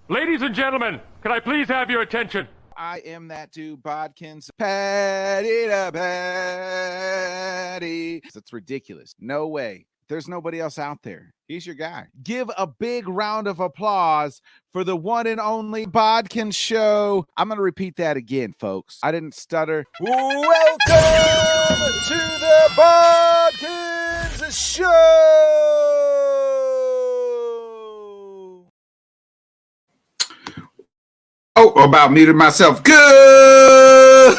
Ladies and gentlemen, can I please have your attention? I am that dude, Bodkins. Patty to patty. It's ridiculous. No way. There's nobody else out there. He's your guy. Give a big round of applause for the one and only BodkinShow. I'm going to repeat that again, folks. I didn't stutter. Welcome to the Bodkins Show. Oh, about muted myself. Good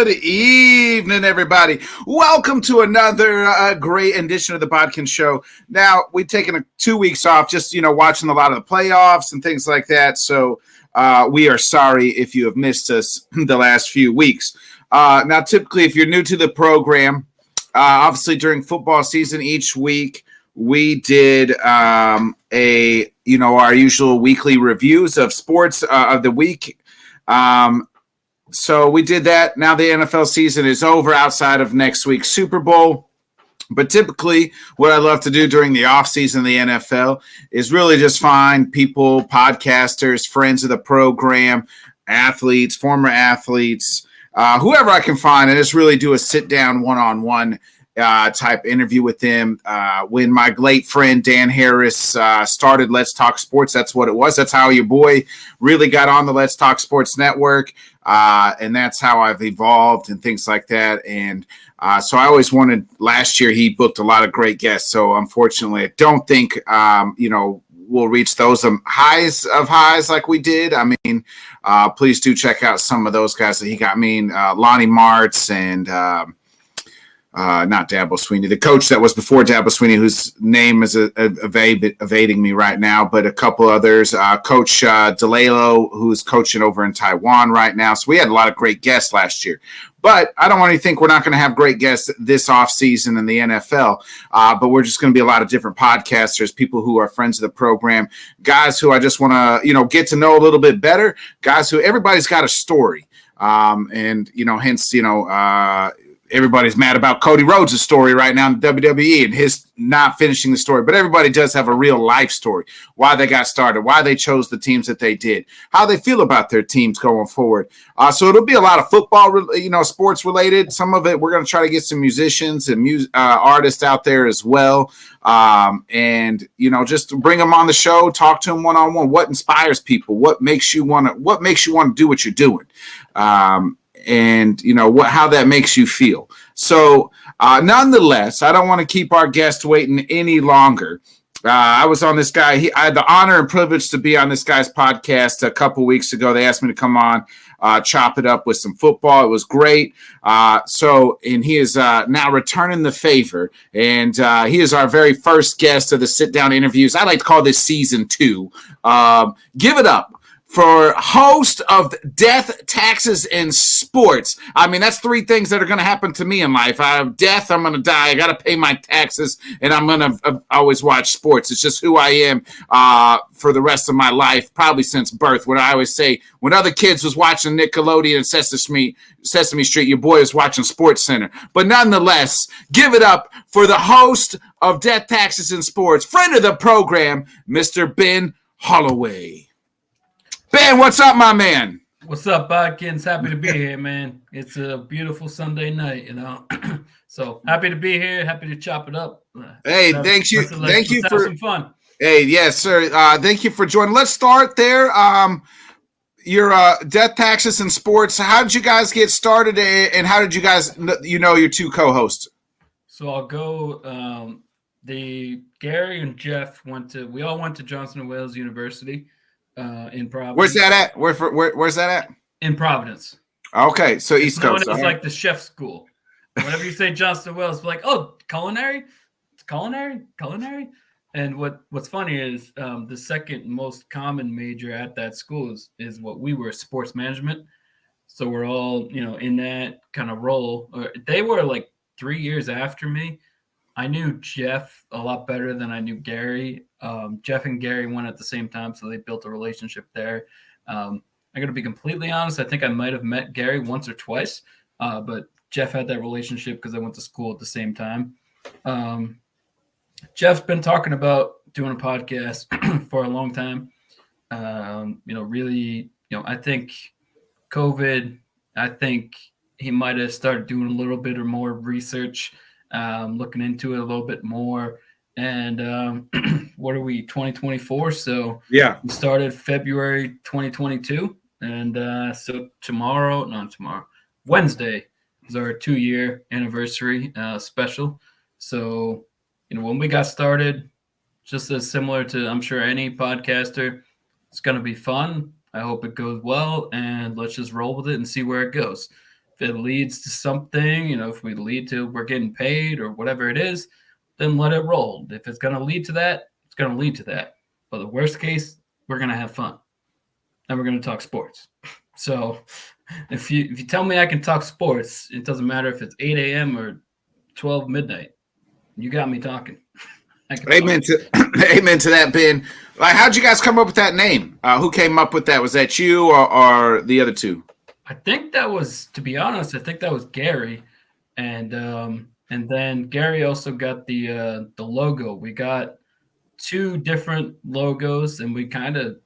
evening, everybody. Welcome to another great edition of the Bodkin Show. Now, we've taken 2 weeks off, just, watching a lot of the playoffs and things like that. So we are sorry if you have missed us the last few weeks. Now, typically, if you're new to the program, obviously during football season each week, we did our usual weekly reviews of sports of the week. So we did that. Now the NFL season is over outside of next week's Super Bowl. But typically what I love to do during the offseason of the NFL is really just find people, podcasters, friends of the program, athletes, former athletes, whoever I can find, and just really do a sit-down one-on-one type interview with them. When my late friend Dan Harris started Let's Talk Sports, that's what it was. That's how your boy really got on the Let's Talk Sports network, and that's how I've evolved and things like that. And so I always wanted. Last year he booked a lot of great guests, so unfortunately I don't think we'll reach those highs like we did. I mean, please do check out some of those guys that he got. I mean, Lonnie Martz and not Dabo Sweeney, the coach that was before Dabo Sweeney, whose name is evading me right now, but a couple others. Coach DeLalo, who's coaching over in Taiwan right now. So we had a lot of great guests last year. But I don't want you to think we're not going to have great guests this offseason in the NFL. But we're just going to be a lot of different podcasters, people who are friends of the program, guys who I just want to, get to know a little bit better, guys who everybody's got a story. Everybody's mad about Cody Rhodes' story right now in WWE and his not finishing the story. But everybody does have a real life story, why they got started, why they chose the teams that they did, how they feel about their teams going forward. So it'll be a lot of football, sports related. Some of it, we're going to try to get some musicians and artists out there as well. Just bring them on the show, talk to them one-on-one. What inspires people? What makes you want to do what you're doing? How that makes you feel. So nonetheless, I don't want to keep our guest waiting any longer. I was on this guy. I had the honor and privilege to be on this guy's podcast a couple weeks ago. They asked me to come on, chop it up with some football. It was great. And he is now returning the favor. And he is our very first guest of the sit-down interviews. I like to call this season 2. Give it up for host of Death, Taxes, and Sports. I mean, that's 3 things that are going to happen to me in life. I have death, I'm going to die, I got to pay my taxes, and I'm going to always watch sports. It's just who I am for the rest of my life, probably since birth. When I always say, when other kids was watching Nickelodeon and Sesame Street, your boy was watching Sports Center. But nonetheless, give it up for the host of Death, Taxes, and Sports, friend of the program, Mr. Ben Holloway. Ben, what's up, my man? What's up, Bodkins? Happy to be here, man. It's a beautiful Sunday night, So happy to be here. Happy to chop it up. Hey, thank you for some fun. Hey, yes, sir. Thank you for joining. Let's start there. Your Death, Taxes, and Sports. How did you guys get started, and how did you guys your 2 co-hosts? So I'll go. Gary and Jeff we all went to Johnson & Wales University. In Providence. Where's that at? Where's that at? In Providence. Okay, so East Coast. It's like the chef school. Whenever you say Johnson & Wales, it's like, oh, culinary? It's culinary? And what's funny is the second most common major at that school is what we were, sports management. So we're all, in that kind of role. They were like 3 years after me. I knew Jeff a lot better than I knew Gary. Jeff and Gary went at the same time, so they built a relationship there. I'm going to be completely honest. I think I might have met Gary once or twice, but Jeff had that relationship because I went to school at the same time. Jeff's been talking about doing a podcast for a long time. Really, I think COVID, I think he might have started doing a little bit or more research, looking into it a little bit more. And what are we, 2024? So Yeah. we started February 2022. And so Wednesday is our 2-year anniversary special. So, when we got started, just as similar to, I'm sure, any podcaster, it's going to be fun. I hope it goes well, and let's just roll with it and see where it goes. If it leads to something, if we lead to we're getting paid or whatever it is, then let it roll. If it's going to lead to that, it's going to lead to that. But the worst case, we're going to have fun, and we're going to talk sports. So if you tell me I can talk sports, it doesn't matter if it's 8 a.m. or 12 midnight. You got me talking. Amen to that, Ben. Like, how'd you guys come up with that name? Who came up with that? Was that you or the other two? I think that was, to be honest, Gary, and then Gary also got the logo. We got 2 different logos, and we kind of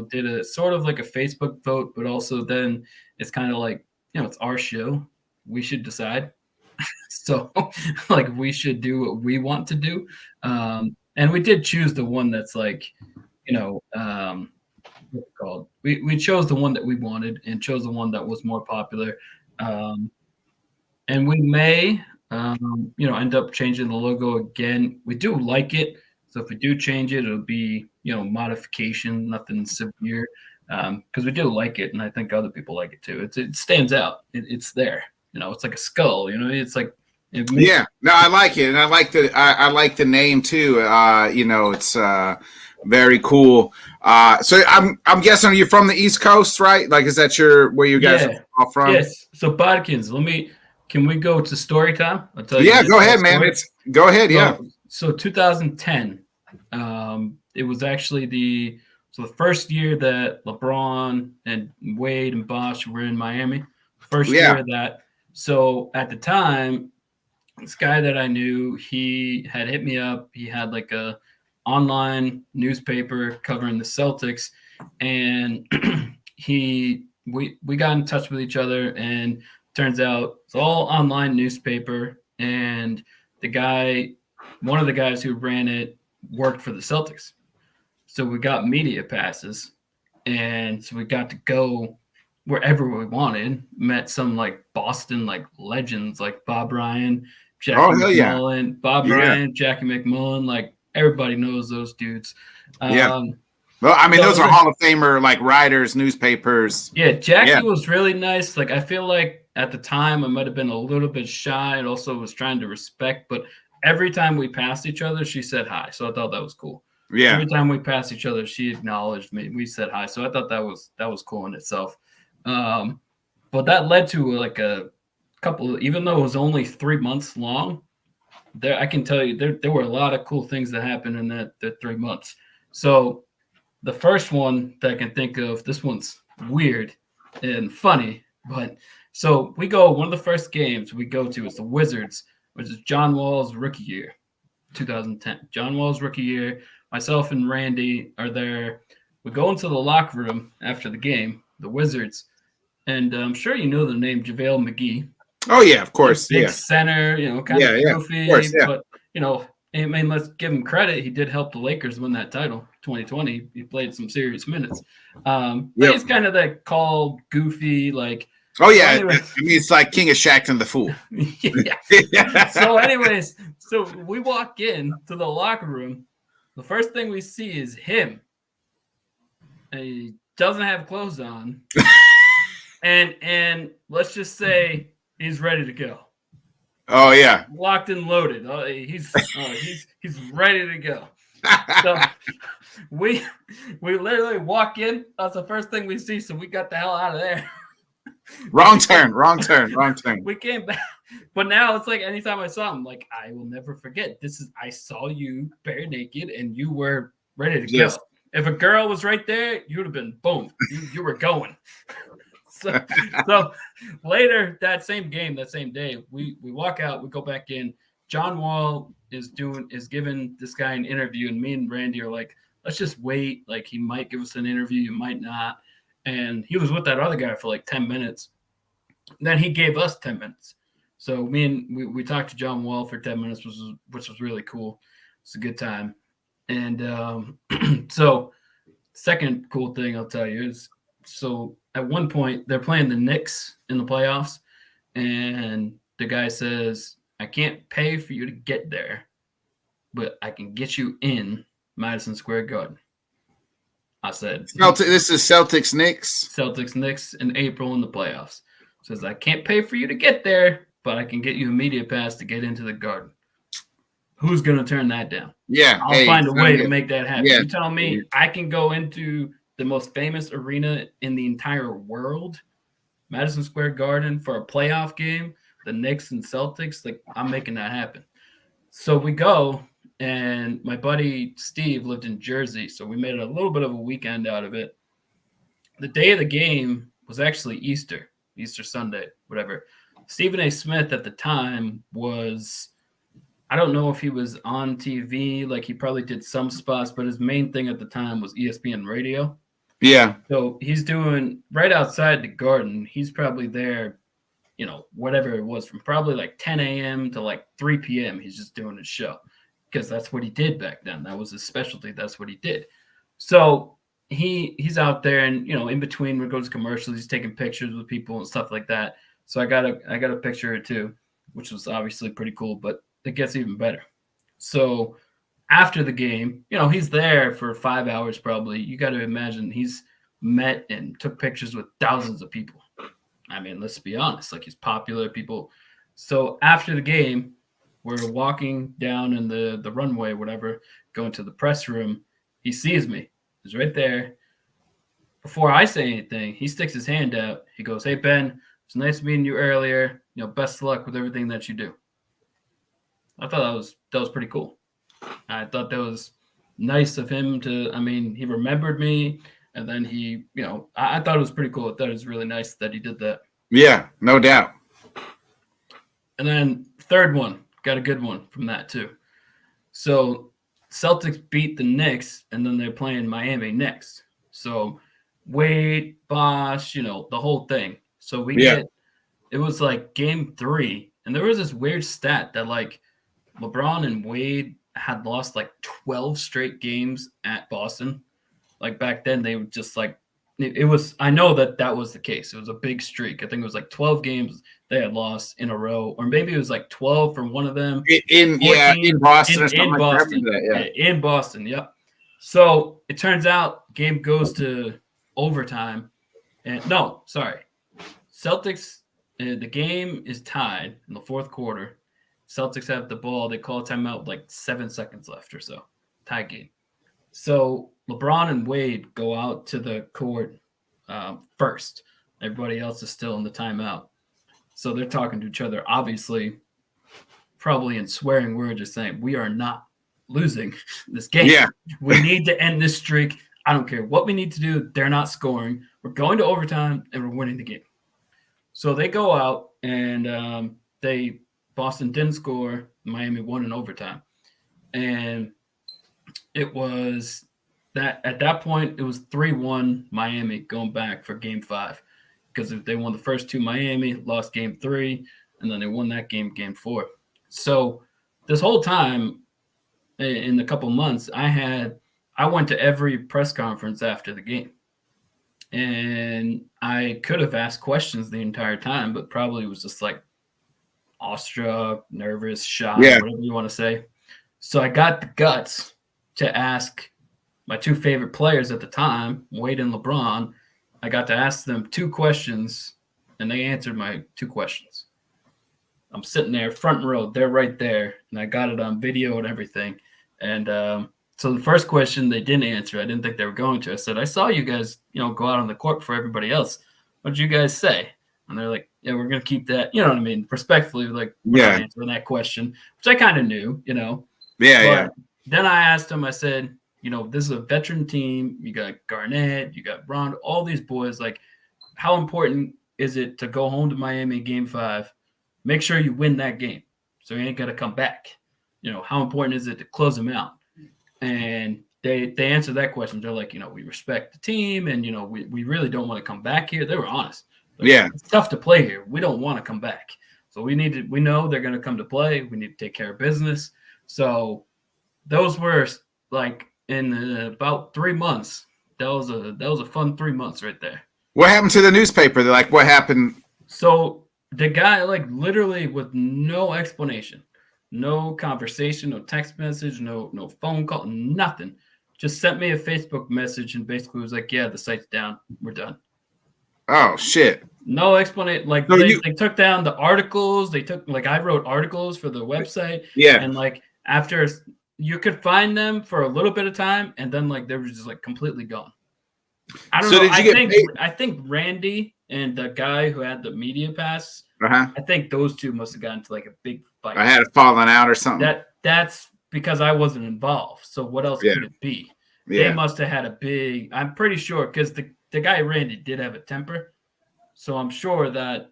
did a sort of like a Facebook vote, but also then it's kind of like it's our show. We should decide. So like we should do what we want to do. And we did choose the one that's like, what's it called? We chose the one that we wanted and chose the one that was more popular. And we may, end up changing the logo again. We do like it. So if we do change it, it'll be, modification, nothing severe. Because we do like it. And I think other people like it too. It stands out. It's there. It's like a skull, it's like, yeah, no, I like it, and I like the name too. It's very cool. So I'm guessing you're from the East Coast, right? Like, is that where you guys are all from? Yes. So Bodkins, can we go to story time? I'll tell you. Yeah, go ahead, man. Go ahead. Yeah. So 2010, it was actually the first year that LeBron and Wade and Bosh were in Miami. First year of that. So at the time, this guy that I knew, he had hit me up. He had like a online newspaper covering the Celtics, and we got in touch with each other, and turns out it's all online newspaper, and one of the guys who ran it worked for the Celtics. So we got media passes, and so we got to go wherever we wanted. Met some like Boston like legends like Bob Ryan, Jackie McMullen, Jackie McMullen, like everybody knows those dudes. Well, I mean, those are Hall of Famer like writers, newspapers. Yeah, Jackie was really nice. Like, I feel like at the time I might have been a little bit shy and also was trying to respect, but every time we passed each other, she said hi. So I thought that was cool. Yeah. Every time we passed each other, she acknowledged me. We said hi. So I thought that was cool in itself. But that led to like a couple, even though it was only 3 months long, I can tell you there were a lot of cool things that happened in that 3 months. So the first one that I can think of, this one's weird and funny, but so one of the first games we go to is the Wizards, which is John Wall's rookie year, 2010. John Wall's rookie year. Myself and Randy are there. We go into the locker room after the game, the Wizards, and I'm sure you know the name JaVale McGee. Oh yeah, of course. Big center, kind of goofy, course, but I mean, let's give him credit. He did help the Lakers win that title, 2020. He played some serious minutes. But he's kind of that goofy, like. Oh yeah, so anyways, I mean, it's like King of Shaqtin' the Fool. Yeah. So, anyways, we walk in to the locker room. The first thing we see is him. And he doesn't have clothes on, and let's just say he's ready to go. Oh yeah, locked and loaded. He's ready to go. So we literally walk in. That's the first thing we see. So we got the hell out of there. Wrong turn. We came back, but now it's like anytime I saw him, like I will never forget. I saw you bare naked and you were ready to go. If a girl was right there, you would have been boom. You were going. So later that same game, that same day, we walk out, we go back in. John Wall is giving this guy an interview, and me and Randy are like, let's just wait. Like, he might give us an interview, he might not. And he was with that other guy for like 10 minutes. Then he gave us 10 minutes. So we talked to John Wall for 10 minutes, which was really cool. It's a good time. And so second cool thing I'll tell you is, so at one point they're playing the Knicks in the playoffs, and the guy says, I can't pay for you to get there, but I can get you in Madison Square Garden. I said, This is Celtics Knicks. Celtics Knicks in April in the playoffs. Says, I can't pay for you to get there, but I can get you a media pass to get into the Garden. Who's going to turn that down? Yeah. I'll find a way to make that happen. Yeah. You tell me I can go into the most famous arena in the entire world, Madison Square Garden, for a playoff game, the Knicks and Celtics. Like, I'm making that happen. So we go, and my buddy Steve lived in Jersey, so we made a little bit of a weekend out of it. The day of the game was actually Easter Sunday, whatever. Stephen A. Smith at the time was, I don't know if he was on TV, like he probably did some spots, but his main thing at the time was ESPN radio. Yeah. So he's doing right outside the Garden. He's probably there, whatever it was, from probably like 10 a.m. to like 3 p.m. He's just doing his show because that's what he did back then. That was his specialty. That's what he did. So he's out there, and in between we go to commercials, he's taking pictures with people and stuff like that. So I got a picture or two, which was obviously pretty cool, but it gets even better. So after the game, he's there for 5 hours probably. You got to imagine he's met and took pictures with thousands of people. I mean, let's be honest, like, he's popular people. So after the game, we're walking down in the runway, whatever, going to the press room. He sees me. He's right there. Before I say anything, he sticks his hand out. He goes, "Hey, Ben, it's nice meeting you earlier. Best of luck with everything that you do." I thought that was pretty cool. I thought that was nice of him to, he remembered me, and then he, I thought it was pretty cool. I thought it was really nice that he did that. Yeah, no doubt. And then third one, got a good one from that too. So Celtics beat the Knicks, and then they're playing Miami next. So Wade, Bosh, the whole thing. So it was like game 3, and there was this weird stat that like LeBron and Wade had lost like 12 straight games at Boston. Like back then, they would just like, it was, I know that was the case. It was a big streak. I think it was like 12 games they had lost in a row, or maybe it was like 12 from one of them. In Boston or something in like Boston. that. Yeah. In Boston, yep. So it turns out game goes to overtime. And no, sorry. Celtics, the game is tied in the fourth quarter. Celtics have the ball. They call a timeout with like 7 seconds left or so. Tie game. So LeBron and Wade go out to the court first. Everybody else is still in the timeout. So they're talking to each other, obviously, probably in swearing words, just saying, we are not losing this game. Yeah. We need to end this streak. I don't care what we need to do. They're not scoring. We're going to overtime, and we're winning the game. So they go out, and Boston didn't score. Miami won in overtime. And it was that at that point, it was 3-1 Miami going back for game 5. Because if they won the first 2, Miami lost game 3, and then they won that game 4. So this whole time, in a couple months, I went to every press conference after the game. And I could have asked questions the entire time, but probably was just like awestruck, nervous, shy, whatever you want to say. So I got the guts to ask my 2 favorite players at the time, Wade and LeBron. I got to ask them 2 questions, and they answered my 2 questions. I'm sitting there, front row. They're right there, and I got it on video and everything. And so the first question they didn't answer. I didn't think they were going to. I said, I saw you guys, go out on the court for everybody else. What did you guys say? And they're like, yeah, we're going to keep that, you know what I mean? Respectfully, like, we're not answering that question, which I kind of knew, Yeah, but then I asked them, I said, this is a veteran team. You got Garnett, you got Ron, all these boys. Like, how important is it to go home to Miami game 5? Make sure you win that game, so you ain't got to come back. How important is it to close them out? And they answered that question. They're like, we respect the team, and we really don't want to come back here. They were honest. Like, Yeah. it's tough to play here. We don't want to come back. So we know they're going to come to play. We need to take care of business. So those were like in about 3 months. That was a fun 3 months right there. What happened to the newspaper? They're like, what happened? So the guy, like, literally with no explanation, no conversation, no text message, no phone call, nothing, just sent me a Facebook message and basically was like, yeah, the site's down. We're done. Oh, shit. No explanation. Like, So they took down the articles. I wrote articles for the website. Yeah. And like after you could find them for a little bit of time, and then like they were just like completely gone. I don't know. I think Randy and the guy who had the media pass, I think those two must have gotten into like a big fight. I had it falling out or something. That's because I wasn't involved. So what else could it be? Yeah. They must have had a big. I'm pretty sure because the guy Randy did have a temper, so I'm sure that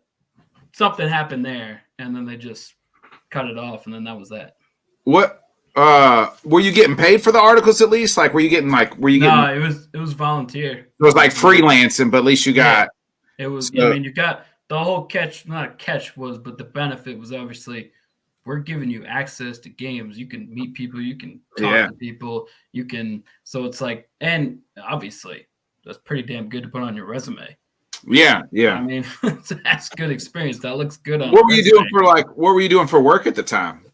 something happened there, and then they just cut it off, and then that was that. What? Were you getting paid for the articles at least? Like, were you getting? No, it was volunteer. It was like freelancing, but at least you got. Yeah, it was. I mean, you got the whole catch. Not a catch was, but the benefit was obviously we're giving you access to games. You can meet people. You can talk to people. You can. So it's like, and obviously that's pretty damn good to put on your resume. Yeah, yeah. I mean, that's good experience. That looks good on. What were you doing for What were you doing for work at the time?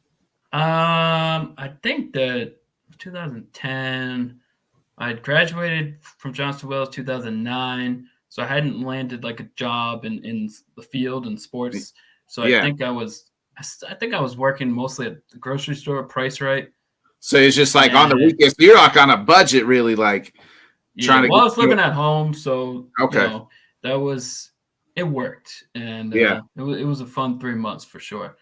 I think that 2010. I had graduated from Johnston Wells 2009, so I hadn't landed like a job in the field in sports. So I think I was working mostly at the grocery store, Price Right. So it's just like on the weekends. So you're like on a budget, really, like trying to. Well, I was living at home, so okay, it worked, and it was a fun 3 months for sure.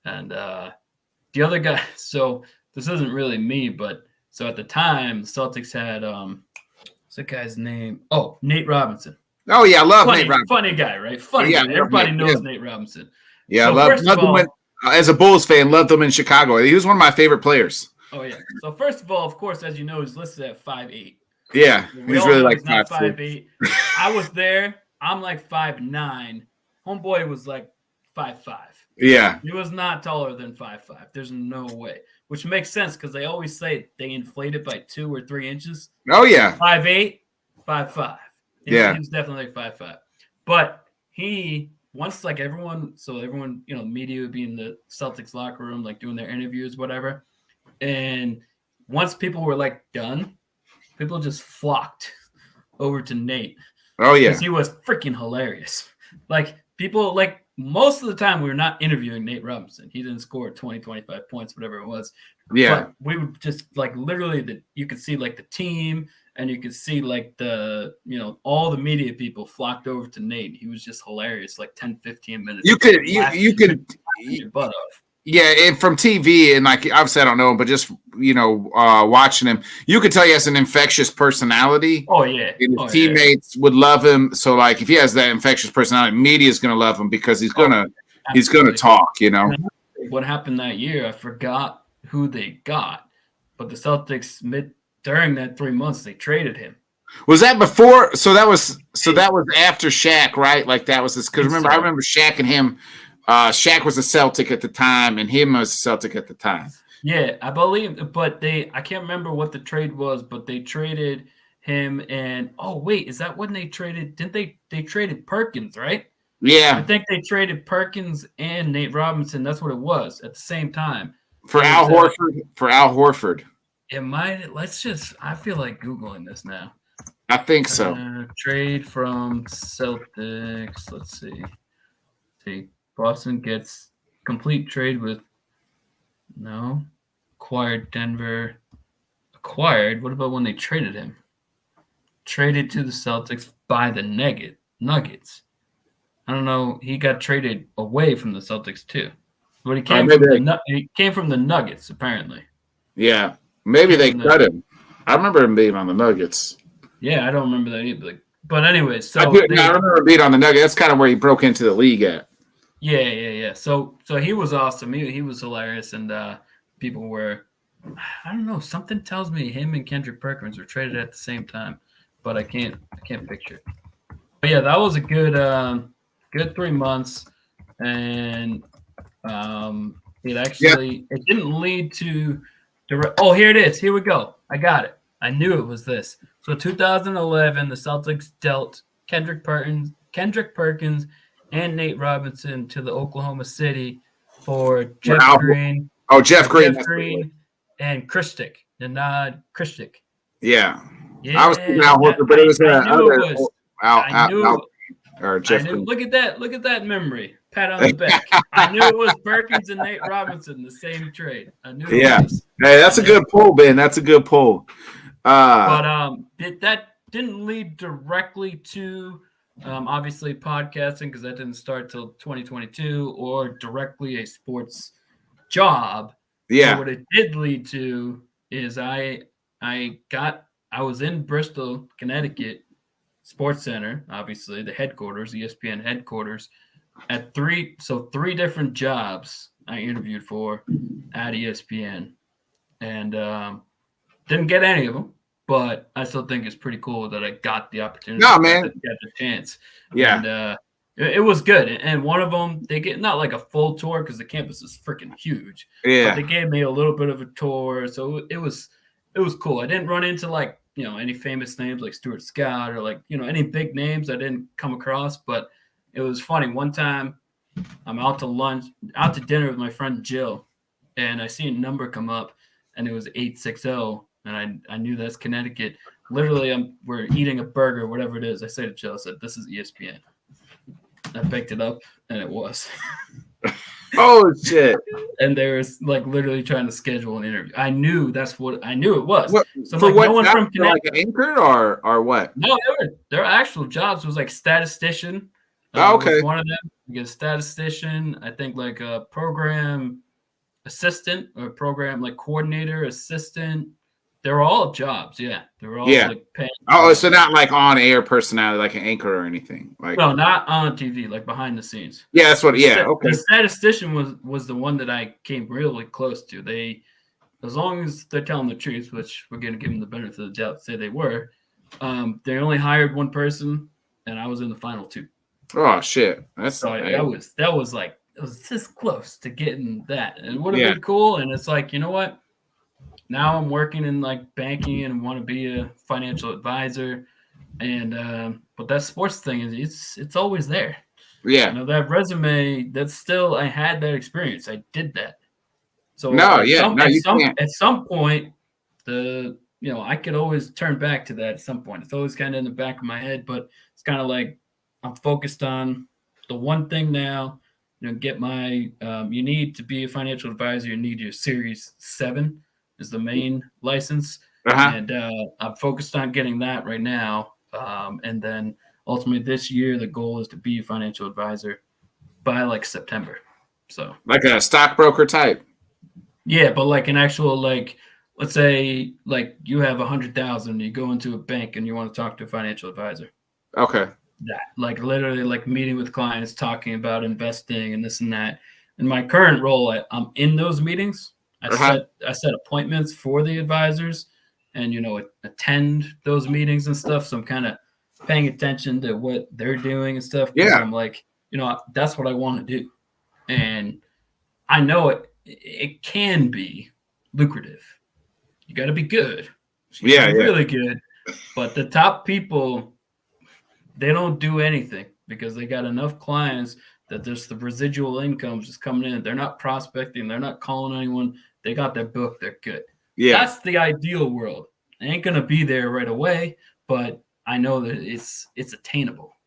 And the other guy, so this isn't really me, but so at the time, the Celtics had what's that guy's name? Oh, Nate Robinson. Oh yeah, I love Nate Robinson. Funny guy, right? Funny guy. Everybody knows Nate Robinson. Yeah, so loved him as a Bulls fan. Loved him in Chicago. He was one of my favorite players. Oh yeah. So first of all, of course, as you know, he's listed at 5'8". Yeah, he's really like 5'8". I was there. I'm like 5'9". Homeboy was like 5'5". Yeah. He was not taller than 5'5". There's no way. Which makes sense because they always say they inflate it by 2 or 3 inches. Oh yeah. 5'8", 5'5". Yeah. He was definitely like 5'5". But once like everyone, media would be in the Celtics locker room, like doing their interviews, whatever. And once people were like done, people just flocked over to Nate. Oh yeah. Because he was freaking hilarious. Like people, like most of the time we were not interviewing Nate Robinson. He didn't score 20, 25 points, whatever it was. Yeah. But we would just like literally you could see like the team and you could see like all the media people flocked over to Nate. He was just hilarious, like 10, 15 minutes. You could your butt off. Yeah, and from TV and like obviously I don't know him, but just watching him, you could tell he has an infectious personality. Oh yeah, and his teammates would love him. So like if he has that infectious personality, media is gonna love him because he's gonna talk. What happened that year? I forgot who they got, but the Celtics during that 3 months they traded him. Was that before? So that was after Shaq, right? Like that was because I remember Shaq and him. Shaq was a Celtic at the time, and him was a Celtic at the time. Yeah, I believe, but I can't remember what the trade was, but they traded him, and is that when they traded? Didn't they traded Perkins, right? Yeah, I think they traded Perkins and Nate Robinson. That's what it was at the same time. For Al Horford. It might. I feel like Googling this now. I think so. Trade from Celtics. Let's see. Boston gets complete trade with acquired Denver. Acquired. What about when they traded him? Traded to the Celtics by the Nuggets. I don't know. He got traded away from the Celtics too, but he came from the Nuggets apparently. Yeah, maybe they cut him. I remember him being on the Nuggets. Yeah, I don't remember that either. But anyway, so I remember him being on the Nuggets. That's kind of where he broke into the league at. Yeah. So he was awesome. He was hilarious, and people were I don't know. Something tells me him and Kendrick Perkins were traded at the same time, but I can't picture it. But yeah, that was a good 3 months, and it didn't lead to direct. Oh, here it is. Here we go. I got it. I knew it was this. So 2011, the Celtics dealt Kendrick Perkins, and Nate Robinson to the Oklahoma City for Jeff Green. Oh, Jeff Green. And Christic. Christic. Yeah. Yeah. I was thinking Al Horford, but it was Jeff Green. Look at that memory. Pat on the back. I knew it was Perkins and Nate Robinson, the same trade. I knew it was. Hey, that's a good pull, Ben. That's a good pull. But that didn't lead directly to obviously podcasting, because that didn't start till 2022, or directly a sports job. Yeah. So what it did lead to is I was in Bristol, Connecticut, Sports Center, obviously the headquarters, ESPN headquarters, at three different jobs I interviewed for at ESPN, and didn't get any of them, but I still think it's pretty cool that I got the opportunity. No, man, got the chance. Yeah, and it was good. And one of them, they get not like a full tour because the campus is freaking huge. Yeah, but they gave me a little bit of a tour, so it was cool. I didn't run into like any famous names like Stuart Scott or like any big names I didn't come across, but it was funny. One time I'm out to dinner with my friend Jill, and I see a number come up, and it was 860, and I knew that's Connecticut. Literally, we're eating a burger, whatever it is. I say to Jill, I said, "This is ESPN." I picked it up, and it was. Oh shit! And they were like literally trying to schedule an interview. I knew it was. So for like, what? No one from Connecticut, like anchor or what? No, their actual jobs was like statistician. Okay. One of them, you get a statistician. I think like a program assistant or program like coordinator, assistant. They're all jobs, yeah. They're all like paying. Oh, so not like on air personality, like an anchor or anything. Like no, not on TV, like behind the scenes. Yeah, that's what. Yeah, okay. The statistician was the one that I came really close to. They, as long as they're telling the truth, which we're going to give them the benefit of the doubt to say they were, they only hired one person, and I was in the final two. Oh shit! That's that was like it was this close to getting that, and it would have been cool. And it's like, you know what? Now I'm working in like banking and want to be a financial advisor, and but that sports thing is it's always there. Yeah, that resume. That's still I had that experience. I did that. So at some point, I could always turn back to that. At some point, it's always kind of in the back of my head, but it's kind of like I'm focused on the one thing now. Get my. You need to be a financial advisor. You need your Series 7. Is the main license, and I'm focused on getting that right now. And then ultimately this year, the goal is to be a financial advisor by like September. So like a stockbroker type. Yeah, but like an actual let's say like you have 100,000, you go into a bank and you want to talk to a financial advisor. Okay. That like literally like meeting with clients, talking about investing and this and that. In my current role, I'm in those meetings. I set appointments for the advisors and, attend those meetings and stuff. So I'm kind of paying attention to what they're doing and stuff. Yeah. I'm like, that's what I want to do. And I know it can be lucrative. You got to be good. Really good. But the top people, they don't do anything because they got enough clients that there's the residual incomes just coming in. They're not prospecting. They're not calling anyone. They got their book. They're good. Yeah. That's the ideal world. I ain't going to be there right away, but I know that it's attainable.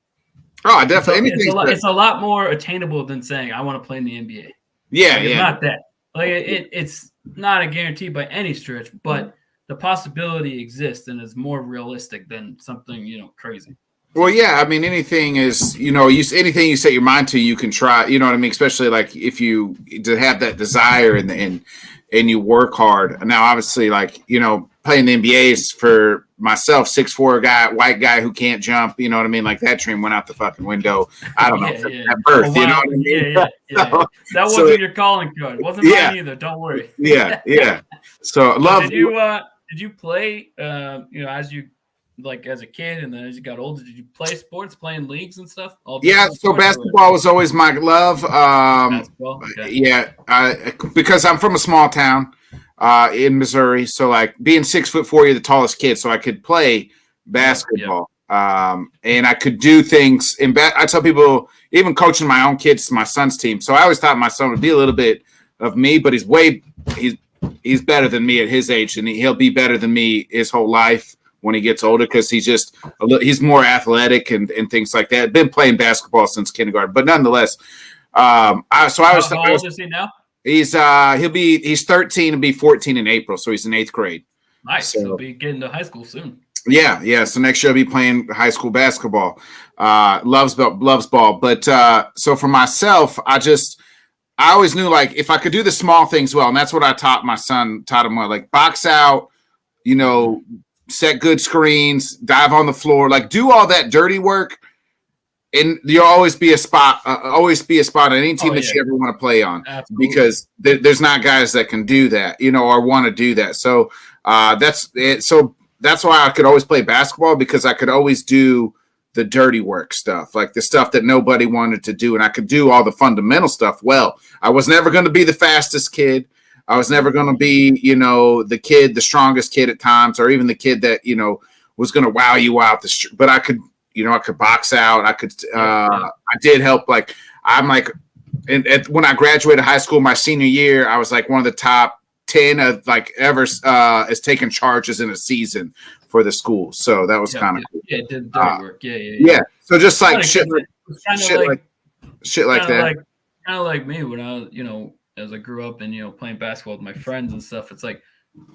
Oh, definitely. It's a lot more attainable than saying I want to play in the NBA. Yeah, It's not that. Like it's not a guarantee by any stretch, but the possibility exists and is more realistic than something, crazy. Well, yeah, I mean, anything is, anything you set your mind to, you can try, you know what I mean? Especially like if you to have that desire and you work hard. Now, obviously, like, playing the NBA is for myself, 6'4" guy, white guy who can't jump. You know what I mean? Like that dream went out the fucking window. I don't know. At birth, you know what I mean? Yeah. So, That wasn't your calling card. Wasn't mine either. Don't worry. Yeah. So love. Did you play? As you as a kid, and then as you got older, did you play sports, playing leagues and stuff? So basketball was always my love. Basketball? Okay. Yeah, because I'm from a small town in Missouri, so like being 6'4", you're the tallest kid, so I could play basketball. And I could do things I tell people, even coaching my own kids, my son's team. So I always thought my son would be a little bit of me, but he's better than me at his age, and he'll be better than me his whole life when he gets older, because he's more athletic and things like that. Been playing basketball since kindergarten, but nonetheless, How old is he now? He's 13 and be 14 in April, so he's in 8th grade. Nice. So he'll be getting to high school soon. Yeah. So next year I'll be playing high school basketball. Loves ball. But so for myself, I always knew, like, if I could do the small things well, and that's what I taught him well, like box out, set good screens, dive on the floor, like do all that dirty work, and you'll always be a spot on any team that you ever want to play on. Absolutely. Because there's not guys that can do that, or want to do that. So that's it. So that's why I could always play basketball, because I could always do the dirty work stuff, like the stuff that nobody wanted to do, and I could do all the fundamental stuff well. I was never going to be the fastest kid. I was never going to be, the strongest kid at times, or even the kid that, was going to wow you out the street. But I could, I could box out. I could, I did help. Like, I'm like, when I graduated high school, my senior year, I was like one of the top 10 of like ever is taking charges in a season for the school. So that was kind of cool. Yeah, did dirty work. Yeah. So just like shit like that. Kind of like me when I, as I grew up and, playing basketball with my friends and stuff, it's like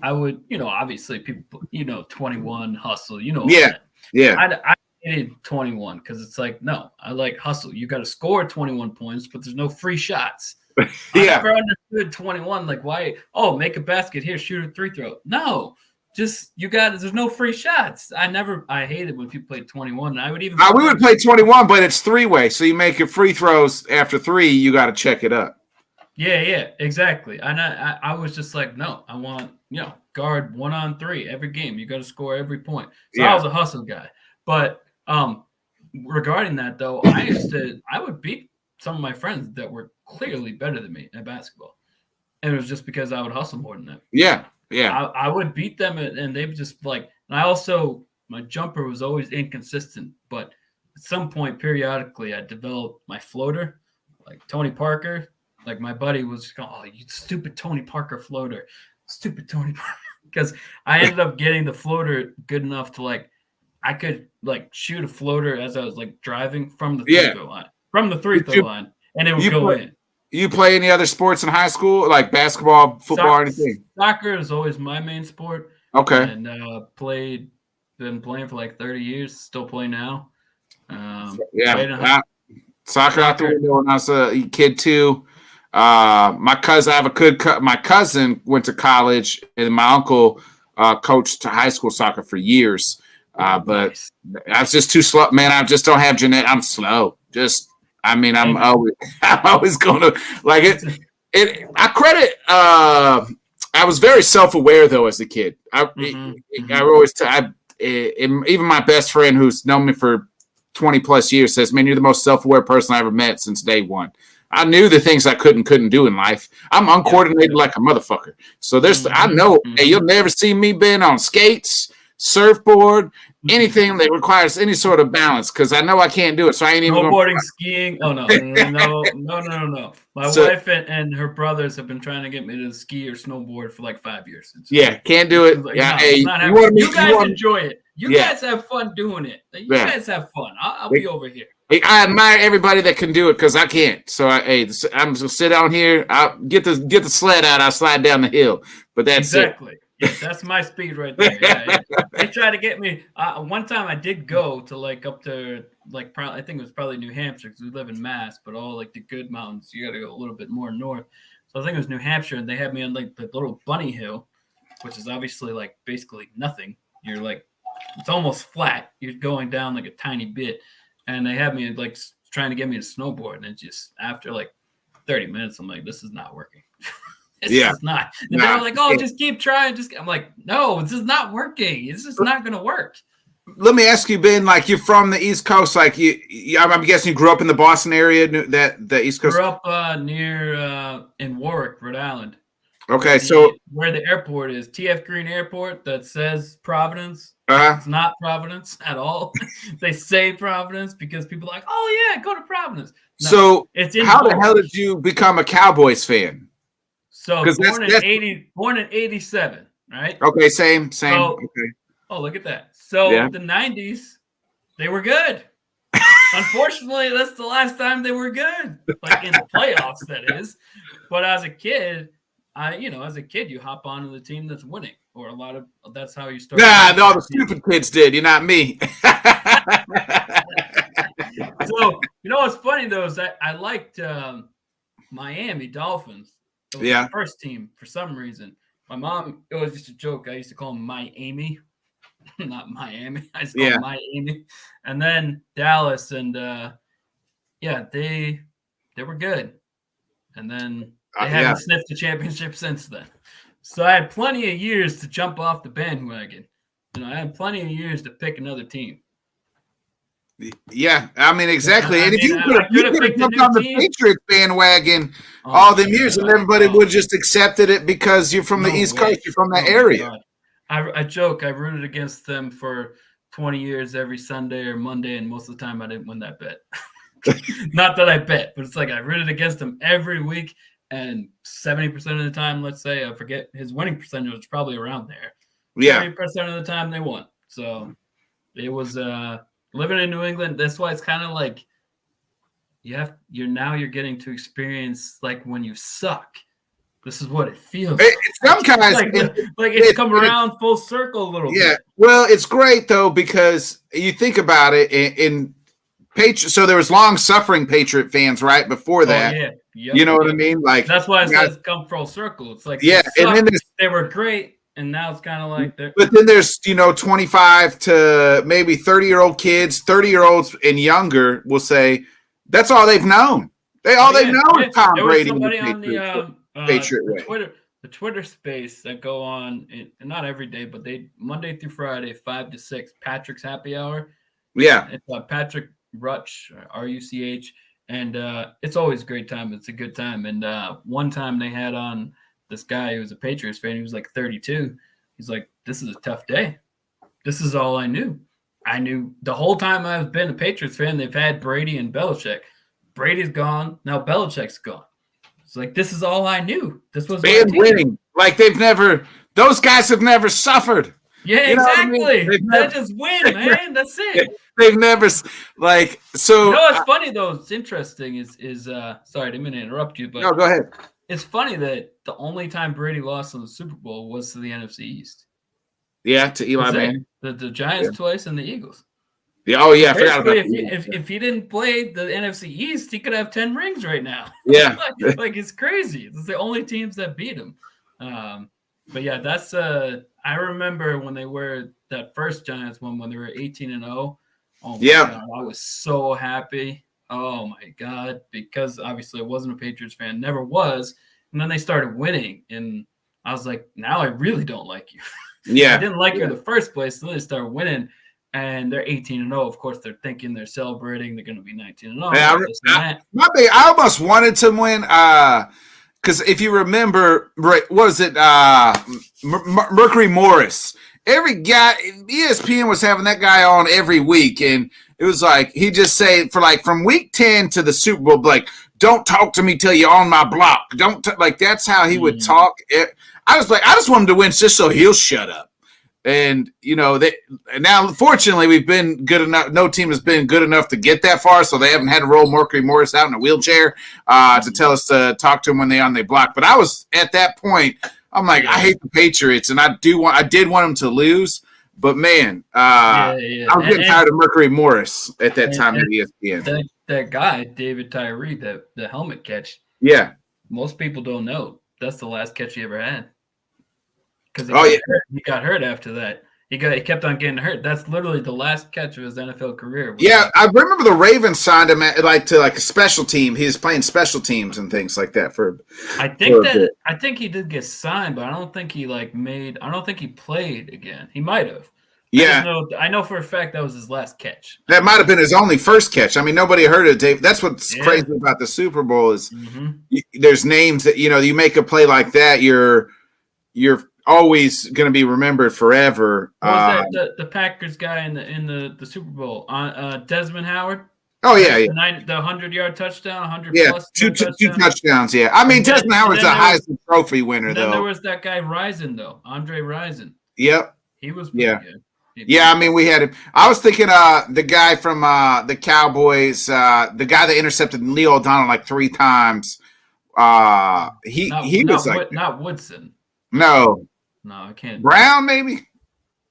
I would, obviously people, 21 hustle, Yeah. I hated 21 because it's like, no, I like hustle. You got to score 21 points, but there's no free shots. I never understood 21. Like, why? Oh, make a basket here, shoot a free throw. No, just there's no free shots. I hated when people played 21. And I would even. We would play 21, but it's 3-way. So you make your free throws after 3, you got to check it up. Yeah, exactly. And I was just like, no, I want, guard 1-on-3 every game. You got to score every point. So I was a hustle guy. But regarding that, though, I would beat some of my friends that were clearly better than me at basketball. And it was just because I would hustle more than them. Yeah. I would beat them, and they just like, and I also, my jumper was always inconsistent. But at some point, periodically, I developed my floater, like Tony Parker. Like my buddy was going, oh, you stupid Tony Parker floater. Stupid Tony Parker. Because I ended up getting the floater good enough to like, I could like shoot a floater as I was like driving from the free throw line. From the free throw line. And it would go in. You play any other sports in high school? Like basketball, football, or anything? Soccer is always my main sport. Okay. And been playing for like 30 years, still play now. Soccer out the window when I was a kid too. My cousin went to college, and my uncle coached high school soccer for years. But nice. I was just too slow, man. I just don't have genetic. I'm slow. I'm always going to like it. I credit. I was very self-aware though as a kid. Even my best friend who's known me for 20 plus years says, "Man, you're the most self-aware person I ever met since day one." I knew the things I couldn't do in life. I'm uncoordinated like a motherfucker. So I know, hey, you'll never see me being on skates, surfboard, anything that requires any sort of balance, because I know I can't do it. So I ain't even snowboarding, skiing. Oh no. My wife and her brothers have been trying to get me to ski or snowboard for like 5 years. Can't do it. Like, You guys enjoy it. You guys have fun doing it. You guys have fun. I'll be over here. I admire everybody that can do it because I can't. So I'm just gonna sit down here. I'll get the sled out. I'll slide down the hill. But that's exactly. Yeah, that's my speed right there. Yeah. They try to get me. One time I did go to like up to like I think it was probably New Hampshire because we live in Mass, but all like the good mountains you got to go a little bit more north. So I think it was New Hampshire, and they had me on like the little bunny hill, which is obviously like basically nothing. You're like, it's almost flat. You're going down like a tiny bit. And they had me like trying to get me to snowboard. And it just, after like 30 minutes, I'm like, this is not working. It's just not. And they were like, oh, just keep trying. I'm like, no, this is not working. It's just not going to work. Let me ask you, Ben, like you're from the East Coast, like I'm guessing you grew up in the Boston area, the East Coast? Grew up near in Warwick, Rhode Island. Okay, where the airport is, TF Green Airport, that says Providence. It's not Providence at all. They say Providence because people are like, oh yeah, go to Providence. No, so it's in how Warwick. the hell did you become a Cowboys fan? So born in 87, right? Okay, same. So, okay. Oh, look at that. So the 90s, they were good. Unfortunately, that's the last time they were good. Like in the playoffs, that is. But as a kid, you hop onto the team that's winning, or that's how you start. Nah, no, the stupid kids did. You're not me. So, what's funny though is that I liked Miami Dolphins. It was the first team for some reason. My mom, it was just a joke. I used to call them Miami, not Miami. I used to call them Miami. And then Dallas, and they were good. And then they haven't sniffed the championship since then. So I had plenty of years to jump off the bandwagon. I had plenty of years to pick another team. Yeah, I mean, exactly. And if you could have jumped on the Patriots bandwagon all them years, and everybody would have just accepted it because you're from the East Coast, you're from that area. I joke, I rooted against them for 20 years every Sunday or Monday, and most of the time I didn't win that bet. Not that I bet, but it's like I rooted against them every week, and 70% of the time, let's say, I forget, his winning percentage was probably around there. Yeah. 70% of the time they won. So it was living in New England. That's why it's kind of like you're getting to experience like when you suck. This is what it feels like. Some guys it's come around full circle a little bit. Yeah. Well, it's great though, because you think about it in Patriot. So there was long-suffering Patriot fans right before that. Yeah. Yep, you know what I mean? Like that's why it says come full circle. It's like and then they were great, and now it's kind of like they're. But then there's 25 to maybe 30-year-old kids, 30-year-olds and younger will say that's all they've known. They've known is Tom Brady. Somebody on Patriot way. The Twitter space that go on, and not every day, but they Monday through Friday, 5 to 6, Patrick's Happy Hour. Yeah, it's Patrick Ruch, RUCH, and it's always a great time. It's a good time. And one time they had on this guy who was a Patriots fan. He was like 32. He's like, "This is a tough day. This is all I knew. I knew the whole time I've been a Patriots fan. They've had Brady and Belichick. Brady's gone. Now Belichick's gone. It's like, this is all I knew. This was winning. Like those guys have never suffered. Yeah, exactly. I mean? They just win, man. That's it. They've never like so. What's funny though? It's interesting. Is sorry, I didn't mean to interrupt you, but no, go ahead. It's funny that the only time Brady lost in the Super Bowl was to the NFC East. Yeah, to Eli Manning. The Giants twice and the Eagles. Yeah, oh yeah, I forgot about if he didn't play the NFC East, he could have 10 rings right now. Yeah, like it's crazy. It's the only teams that beat him. But yeah, that's I remember when they were that first Giants one when they were 18-0. Oh my God, I was so happy. Oh my God, because obviously I wasn't a Patriots fan, never was. And then they started winning, and I was like, now I really don't like you. Yeah, I didn't like you in the first place. Then they started winning, and they're 18-0. Of course, they're thinking they're celebrating. They're going to be 19-0. I almost wanted to win. Because if you remember, right, was it Mercury Morris? Every guy, ESPN was having that guy on every week, and it was like he just say from week 10 to the Super Bowl, like, don't talk to me till you're on my block. That's how he would talk. I was like, I just want him to win just so he'll shut up. And now fortunately we've been good enough. No team has been good enough to get that far, so they haven't had to roll Mercury Morris out in a wheelchair to tell us to talk to him when they're on their block. But I was at that point. I'm like, I hate the Patriots, and I did want them to lose. But man, I was getting tired of Mercury Morris at that time at ESPN. That guy, David Tyree, the helmet catch. Yeah, most people don't know that's the last catch he ever had. because Oh, he got hurt after that. He kept on getting hurt. That's literally the last catch of his NFL career. Yeah, I remember the Ravens signed him to a special team. He was playing special teams and things like that I think he did get signed, but I don't think he played again. He might have. Yeah. I know for a fact that was his last catch. That might have been his only first catch. I mean, nobody heard of Dave. That's what's crazy about the Super Bowl is there's names that, you make a play like that, you're always going to be remembered forever. What was that the Packers guy in the Super Bowl? Desmond Howard? Oh, yeah. The 100-yard touchdown, 100 plus. Two touchdowns, yeah. I mean, Desmond Howard's a Heisman Trophy winner, though. Then there was that guy Rison, though. Andre Rison. Yep. He was pretty good. Yeah, I mean, we had him. I was thinking the guy from the Cowboys, the guy that intercepted Leo O'Donnell like 3 times. He was like not Woodson. No, I can't. Brown, maybe.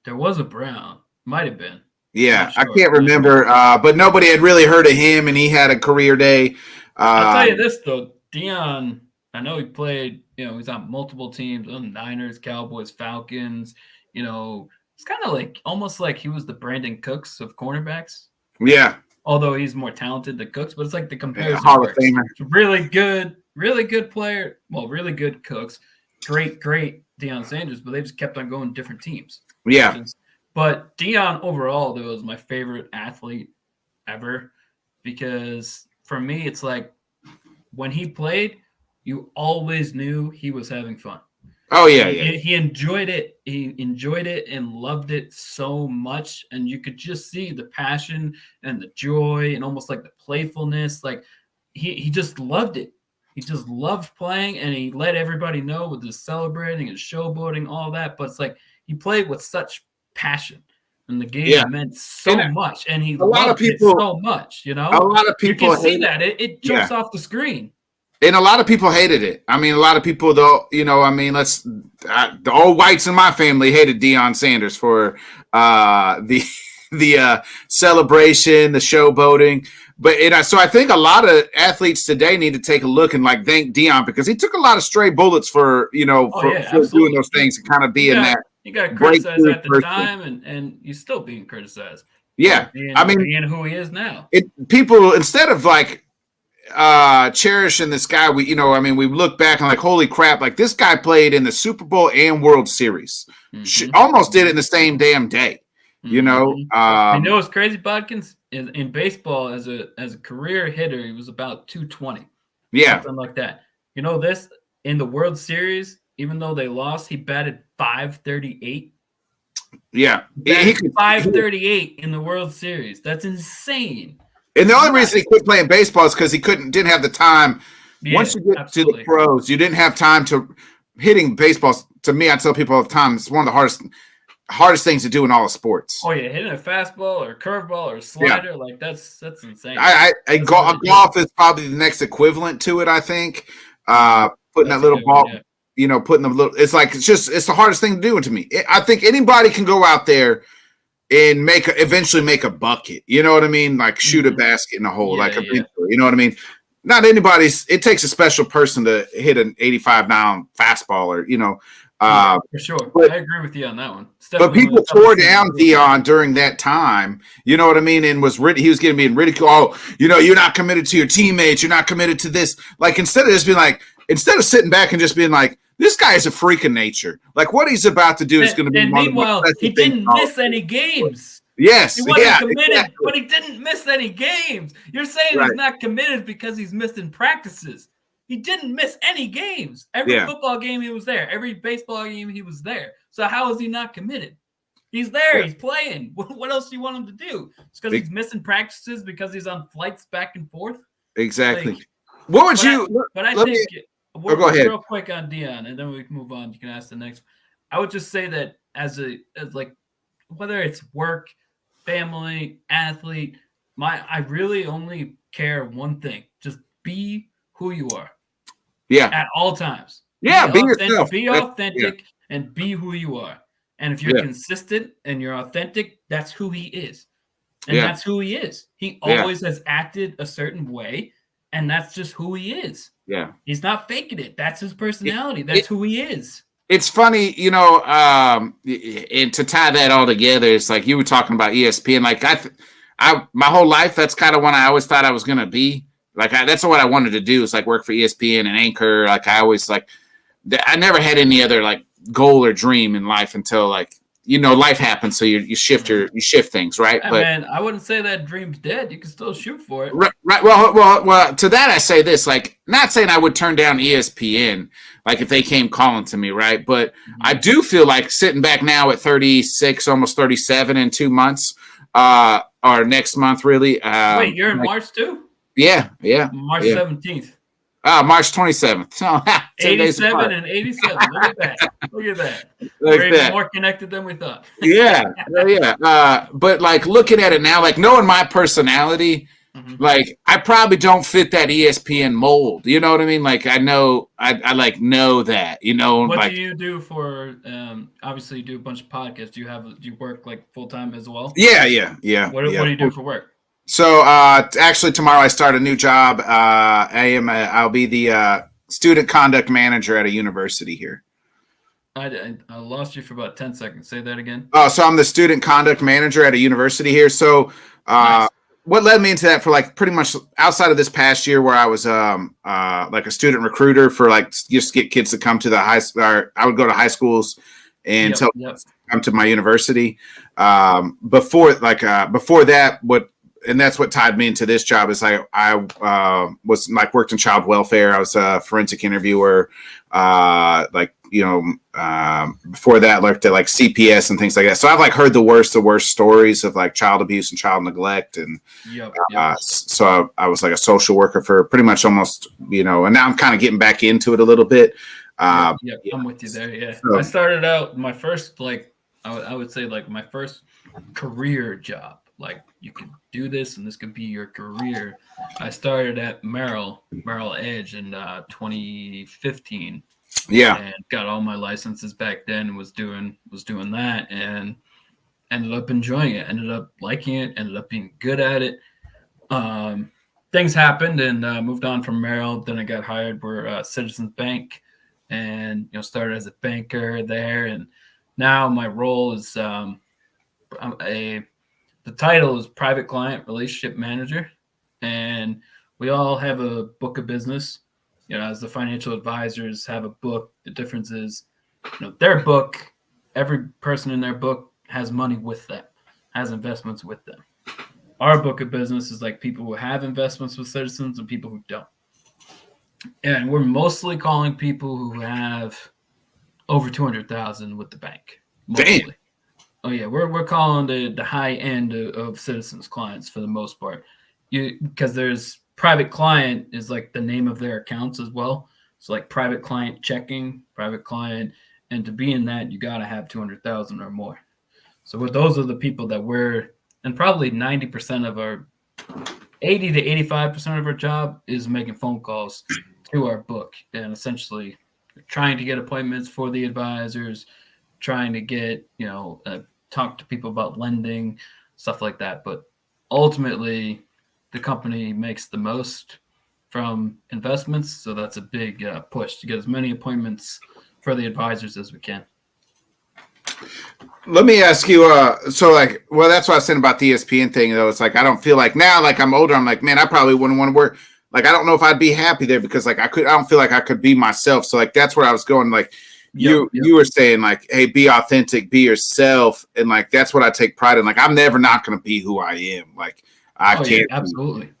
There was a Brown. Might have been. Yeah, sure. I can't remember. But nobody had really heard of him, and he had a career day. I'll tell you this though, Deion. I know he played. He's on multiple teams: Niners, Cowboys, Falcons. It's kind of almost like he was the Brandon Cooks of cornerbacks. Yeah. Although he's more talented than Cooks, but it's like the comparison. Hall of Famer. Really good player. Well, really good Cooks. Great Deion Sanders, but they just kept on going different teams. Yeah. But Deion overall, though, was my favorite athlete ever because for me, it's like when he played, you always knew he was having fun. Oh, yeah. He enjoyed it. He enjoyed it and loved it so much. And you could just see the passion and the joy and almost like the playfulness. Like he just loved it. He just loved playing and he let everybody know with his celebrating and showboating, all that. But it's like he played with such passion. And the game meant so much. And he loved it so much, A lot of people you can see that. It jumps off the screen. And a lot of people hated it. I mean, a lot of people, though, the old whites in my family hated Deion Sanders for the celebration, the showboating. But so I think a lot of athletes today need to take a look and thank Deion because he took a lot of stray bullets for doing those things and kind of being that. He got criticized at the time, and he's still being criticized. Yeah, being who he is now. People instead of cherishing this guy, we look back and holy crap, this guy played in the Super Bowl and World Series. Almost did it in the same damn day. It's crazy, Bodkins. In baseball, as a career hitter, he was about 220. Yeah, something like that. This in the World Series, even though they lost, he batted .538. Yeah, he could .538 in the World Series. That's insane. And the only reason he quit playing baseball is because he didn't have the time. Once you get to the pros, you didn't have time to hitting baseball. To me, I tell people all the time, it's one of the hardest things to do in all the sports. Oh yeah, hitting a fastball or curveball or slider, that's insane. Golf is probably the next equivalent to it. I think putting that little ball, putting the little. It's the hardest thing to do to me. I think anybody can go out there and eventually make a bucket. You know what I mean? Shoot a basket in a hole. Eventually, you know what I mean? Not anybody's. It takes a special person to hit an 85-pound fastball, or for sure. But I agree with you on that one. But people tore down Deion during that time. You know what I mean? And he was getting being ridiculed. Oh, you're not committed to your teammates. You're not committed to this. Instead of sitting back and just being this guy is a freak of nature. What he's about to do is going to be. And meanwhile, he didn't miss any games. Yes, he wasn't committed, but he didn't miss any games. You're saying he's not committed because he's missing practices. He didn't miss any games. Every football game he was there. Every baseball game he was there. So how is he not committed? He's there. Yeah. He's playing. What else do you want him to do? It's because he's missing practices because he's on flights back and forth. Exactly. What would you? Go ahead. Real quick on Deion, and then we can move on. You can ask the next. I would just say that as whether it's work, family, athlete, I really only care one thing: just be who you are. Yeah. At all times. Yeah. Be yourself. Be authentic and be who you are. And if you're consistent and you're authentic, that's who he is. And that's who he is. He always has acted a certain way, and that's just who he is. Yeah. He's not faking it. That's his personality. That's who he is. It's funny, and to tie that all together, it's like you were talking about ESPN. Like I my whole life, that's kind of what I always thought I was gonna be. Like that's what I wanted to do, is like work for ESPN and anchor. Like I always I never had any other like goal or dream in life until like life happens. So you shift things, right? Hey, but man, I wouldn't say that dream's dead. You can still shoot for it. Right. Well. To that, I say this: like, not saying I would turn down ESPN, like if they came calling to me, right? But I do feel like sitting back now at 36, almost 37 in 2 months, or next month, really. Wait, you're in March too? Yeah. March 17th. March 27th. So, 87 and 87. Look at that. Like We're even that. more connected than we thought. Yeah. But like looking at it now, like knowing my personality, like I probably don't fit that ESPN mold. You know what I mean? Like I know, I like know that. What do you do for? Obviously, you do a bunch of podcasts. Do you work like full time as well? Yeah. What do you do for work? So actually tomorrow I start a new job. I'll be the student conduct manager at a university here. I lost you for about 10 seconds. Say that again. Oh, so I'm the student conduct manager at a university here. So Nice. what led me into that for like pretty much outside of this past year where I was like a student recruiter for like just get kids to come to the high school. I would go to high schools and tell them to come to my university. Before that, and that's what tied me into this job is I was like worked in child welfare. I was a forensic interviewer. Before that, looked at like CPS and things like that. So I've like heard the worst stories of like child abuse and child neglect. And so I was like a social worker for pretty much almost, and now I'm kind of getting back into it a little bit. I'm with you there. Yeah. So, I started out my first, I would say like my first career job. Like you can do this and this could be your career. I started at Merrill Edge in 2015. Yeah. And got all my licenses back then, was doing that and ended up enjoying it, ended up liking it, ended up being good at it. Things happened and moved on from Merrill. Then I got hired for Citizens Bank and started as a banker there. And now my role is the title is Private Client Relationship Manager, and we all have a book of business. As the financial advisors have a book, the difference is, their book, every person in their book has money with them, has investments with them. Our book of business is like people who have investments with Citizens and people who don't. And we're mostly calling people who have over 200,000 with the bank. Mostly. Damn. Oh yeah, we're calling the high end of Citizens clients for the most part. Because there's private client is like the name of their accounts as well. So like private client checking, private client, and to be in that you got to have 200,000 or more. So those are the people that and probably 90% of our 80 to 85% of our job is making phone calls to our book and essentially trying to get appointments for the advisors, trying to get, talk to people about lending, stuff like that. But ultimately, the company makes the most from investments. So that's a big push to get as many appointments for the advisors as we can. Let me ask you, that's what I was saying about the ESPN thing, though. It's like, I don't feel like now, like I'm older, I'm like, man, I probably wouldn't want to work. Like, I don't know if I'd be happy there because like I don't feel like I could be myself. So like, that's where I was going. Like, you were saying like, hey, be authentic, be yourself. And like, that's what I take pride in. Like, I'm never not going to be who I am. Like, I can't. Yeah, absolutely.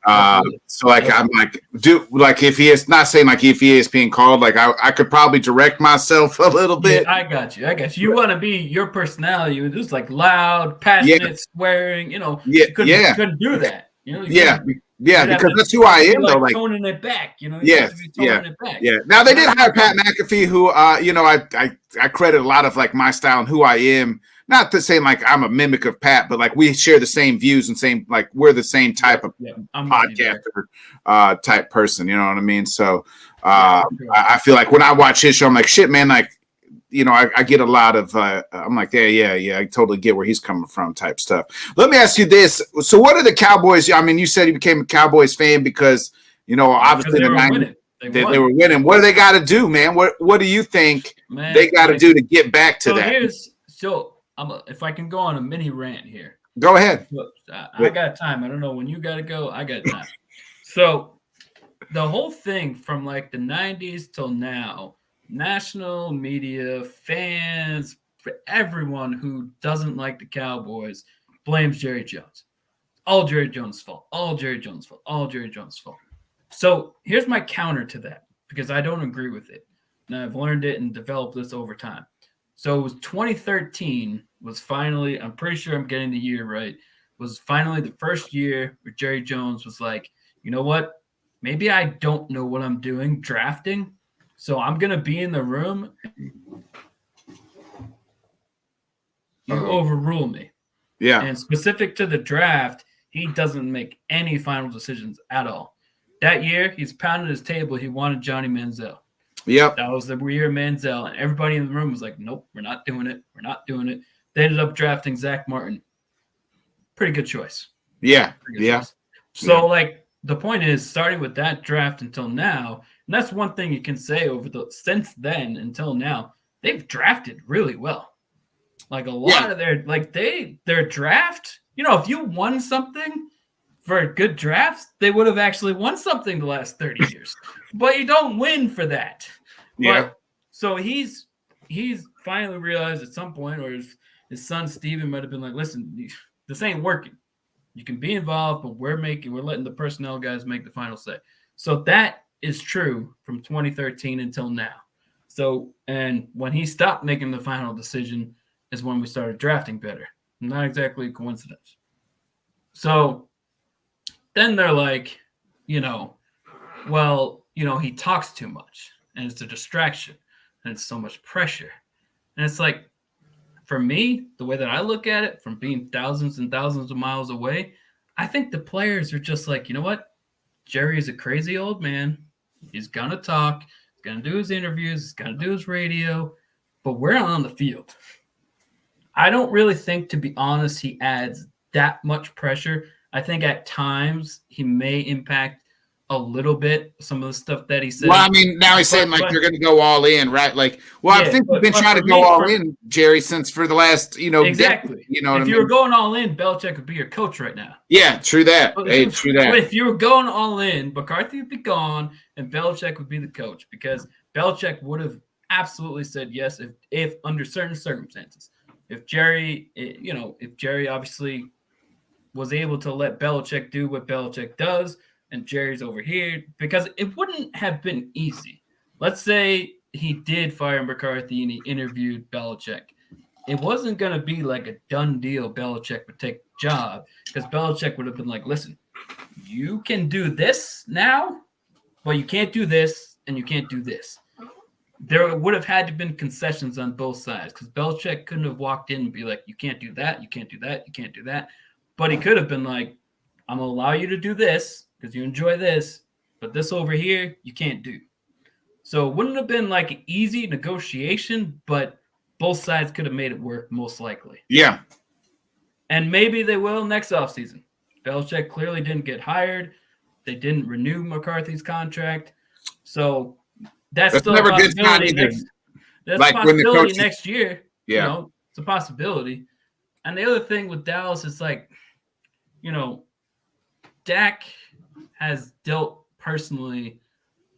So like, I'm like, if not saying like if he is being called, like I could probably direct myself a little bit. Yeah, I got you. You want to be your personality. You're just like loud, passionate, swearing, you couldn't do that. Because that's who I am, though. Like toning it back, Yeah. Now they did hire Pat McAfee, who, I credit a lot of like my style and who I am. Not to say like I'm a mimic of Pat, but like we share the same views and same like we're the same type of podcaster type person. You know what I mean? So I feel like when I watch his show, I'm like, shit, man, like. I get a lot of, I'm like, yeah, I totally get where he's coming from type stuff. Let me ask you this. So what are the Cowboys? I mean, you said you became a Cowboys fan because, obviously the 90s. They were winning. What do they got to do, man? What do you think they got to do to get back to that? If I can go on a mini rant here. Go ahead. Look, I got time. I don't know when you got to go. I got time. So the whole thing from like the 90s till now, national media, fans, everyone who doesn't like the Cowboys blames Jerry Jones. All Jerry Jones' fault. All Jerry Jones' fault. All Jerry Jones' fault. So here's my counter to that, because I don't agree with it. And I've learned it and developed this over time. So it was 2013 was finally, I'm pretty sure I'm getting the year right, was finally the first year where Jerry Jones was like, you know what? Maybe I don't know what I'm doing drafting, so I'm going to be in the room. You overrule me. Yeah. And specific to the draft, he doesn't make any final decisions at all. That year, he's pounding his table. He wanted Johnny Manziel. Yep. That was the year Manziel. And everybody in the room was like, nope, we're not doing it. We're not doing it. They ended up drafting Zach Martin. Pretty good choice. Yeah. Choice. So, like, the point is, starting with that draft until now, and that's one thing you can say since then until now, they've drafted really well. Like a lot of their draft, if you won something for good drafts, they would have actually won something the last 30 years. But you don't win for that. Yeah. But, so he's finally realized at some point, or his son Steven might have been like, listen, this ain't working. You can be involved, but we're letting the personnel guys make the final say. So that is true from 2013 until now. So, and when he stopped making the final decision is when we started drafting better. Not exactly a coincidence. So then they're like, he talks too much and it's a distraction and it's so much pressure. And it's like, for me, the way that I look at it, from being thousands and thousands of miles away, I think the players are just like, you know what? Jerry is a crazy old man. He's going to talk. He's going to do his interviews. He's going to do his radio. But we're not on the field. I don't really think, to be honest, he adds that much pressure. I think at times he may impact a little bit some of the stuff that he said. Well, I mean, now he's saying they're going to go all in, right? Like, I think we've been trying to go all in, Jerry, since for the last, exactly. Decade, if you were going all in, Belichick would be your coach right now. Yeah, true that. True that. But if you were going all in, McCarthy would be gone and Belichick would be the coach, because Belichick would have absolutely said yes if under certain circumstances. If Jerry obviously was able to let Belichick do what Belichick does, and Jerry's over here, because it wouldn't have been easy. Let's say he did fire McCarthy and he interviewed Belichick. It wasn't going to be like a done deal Belichick would take the job, because Belichick would have been like, listen, you can do this now, but you can't do this and you can't do this. There would have had to been concessions on both sides, because Belichick couldn't have walked in and be like, you can't do that, you can't do that, you can't do that. But he could have been like, I'm going to allow you to do this because you enjoy this, but this over here, you can't do. So it wouldn't have been like an easy negotiation, but both sides could have made it work most likely. Yeah. And maybe they will next offseason. Belichick clearly didn't get hired. They didn't renew McCarthy's contract. So that's still never a possibility. That's like a possibility coaches, next year. Yeah. It's a possibility. And the other thing with Dallas is like, Dak has dealt personally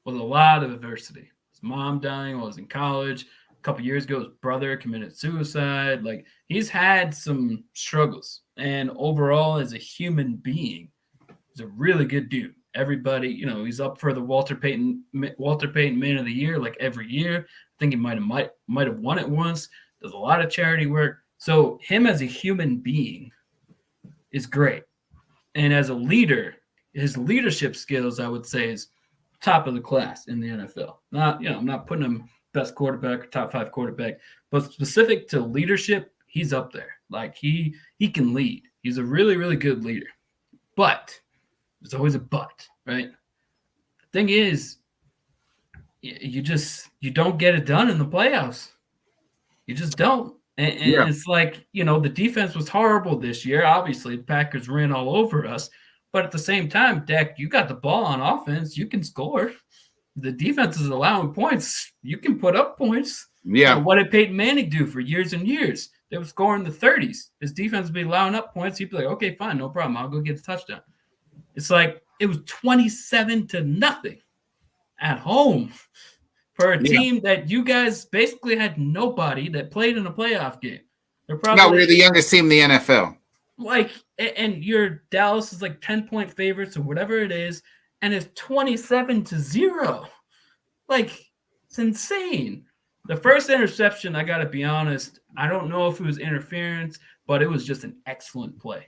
with a lot of adversity. His mom dying while he was in college. A couple years ago, his brother committed suicide. Like, he's had some struggles. And overall, as a human being, he's a really good dude. Everybody, he's up for the Walter Payton Man of the Year like every year. I think he might have won it once. Does a lot of charity work. So him as a human being is great. And as a leader, his leadership skills, I would say, is top of the class in the NFL. I'm not putting him best quarterback or top 5 quarterback, but specific to leadership, he's up there. Like, he can lead. He's a really, really good leader. But there's always a but, right? The thing is, you don't get it done in the playoffs. You just don't. And It's like, the defense was horrible this year. Obviously, the Packers ran all over us. But at the same time, Dak, you got the ball on offense. You can score. the defense is allowing points. You can put up points. Yeah. What did Peyton Manning do for years and years? They would score in the 30s. His defense would be allowing up points. He'd be like, okay, fine, no problem. I'll go get a touchdown. It's like it was 27-0 at home for a team that you guys basically had nobody that played in a playoff game. They're probably we're the youngest team in the NFL. Like, and your Dallas is like 10-point favorites or whatever it is, and it's 27-0. Like, it's insane. The first interception, I got to be honest, I don't know if it was interference, but it was just an excellent play.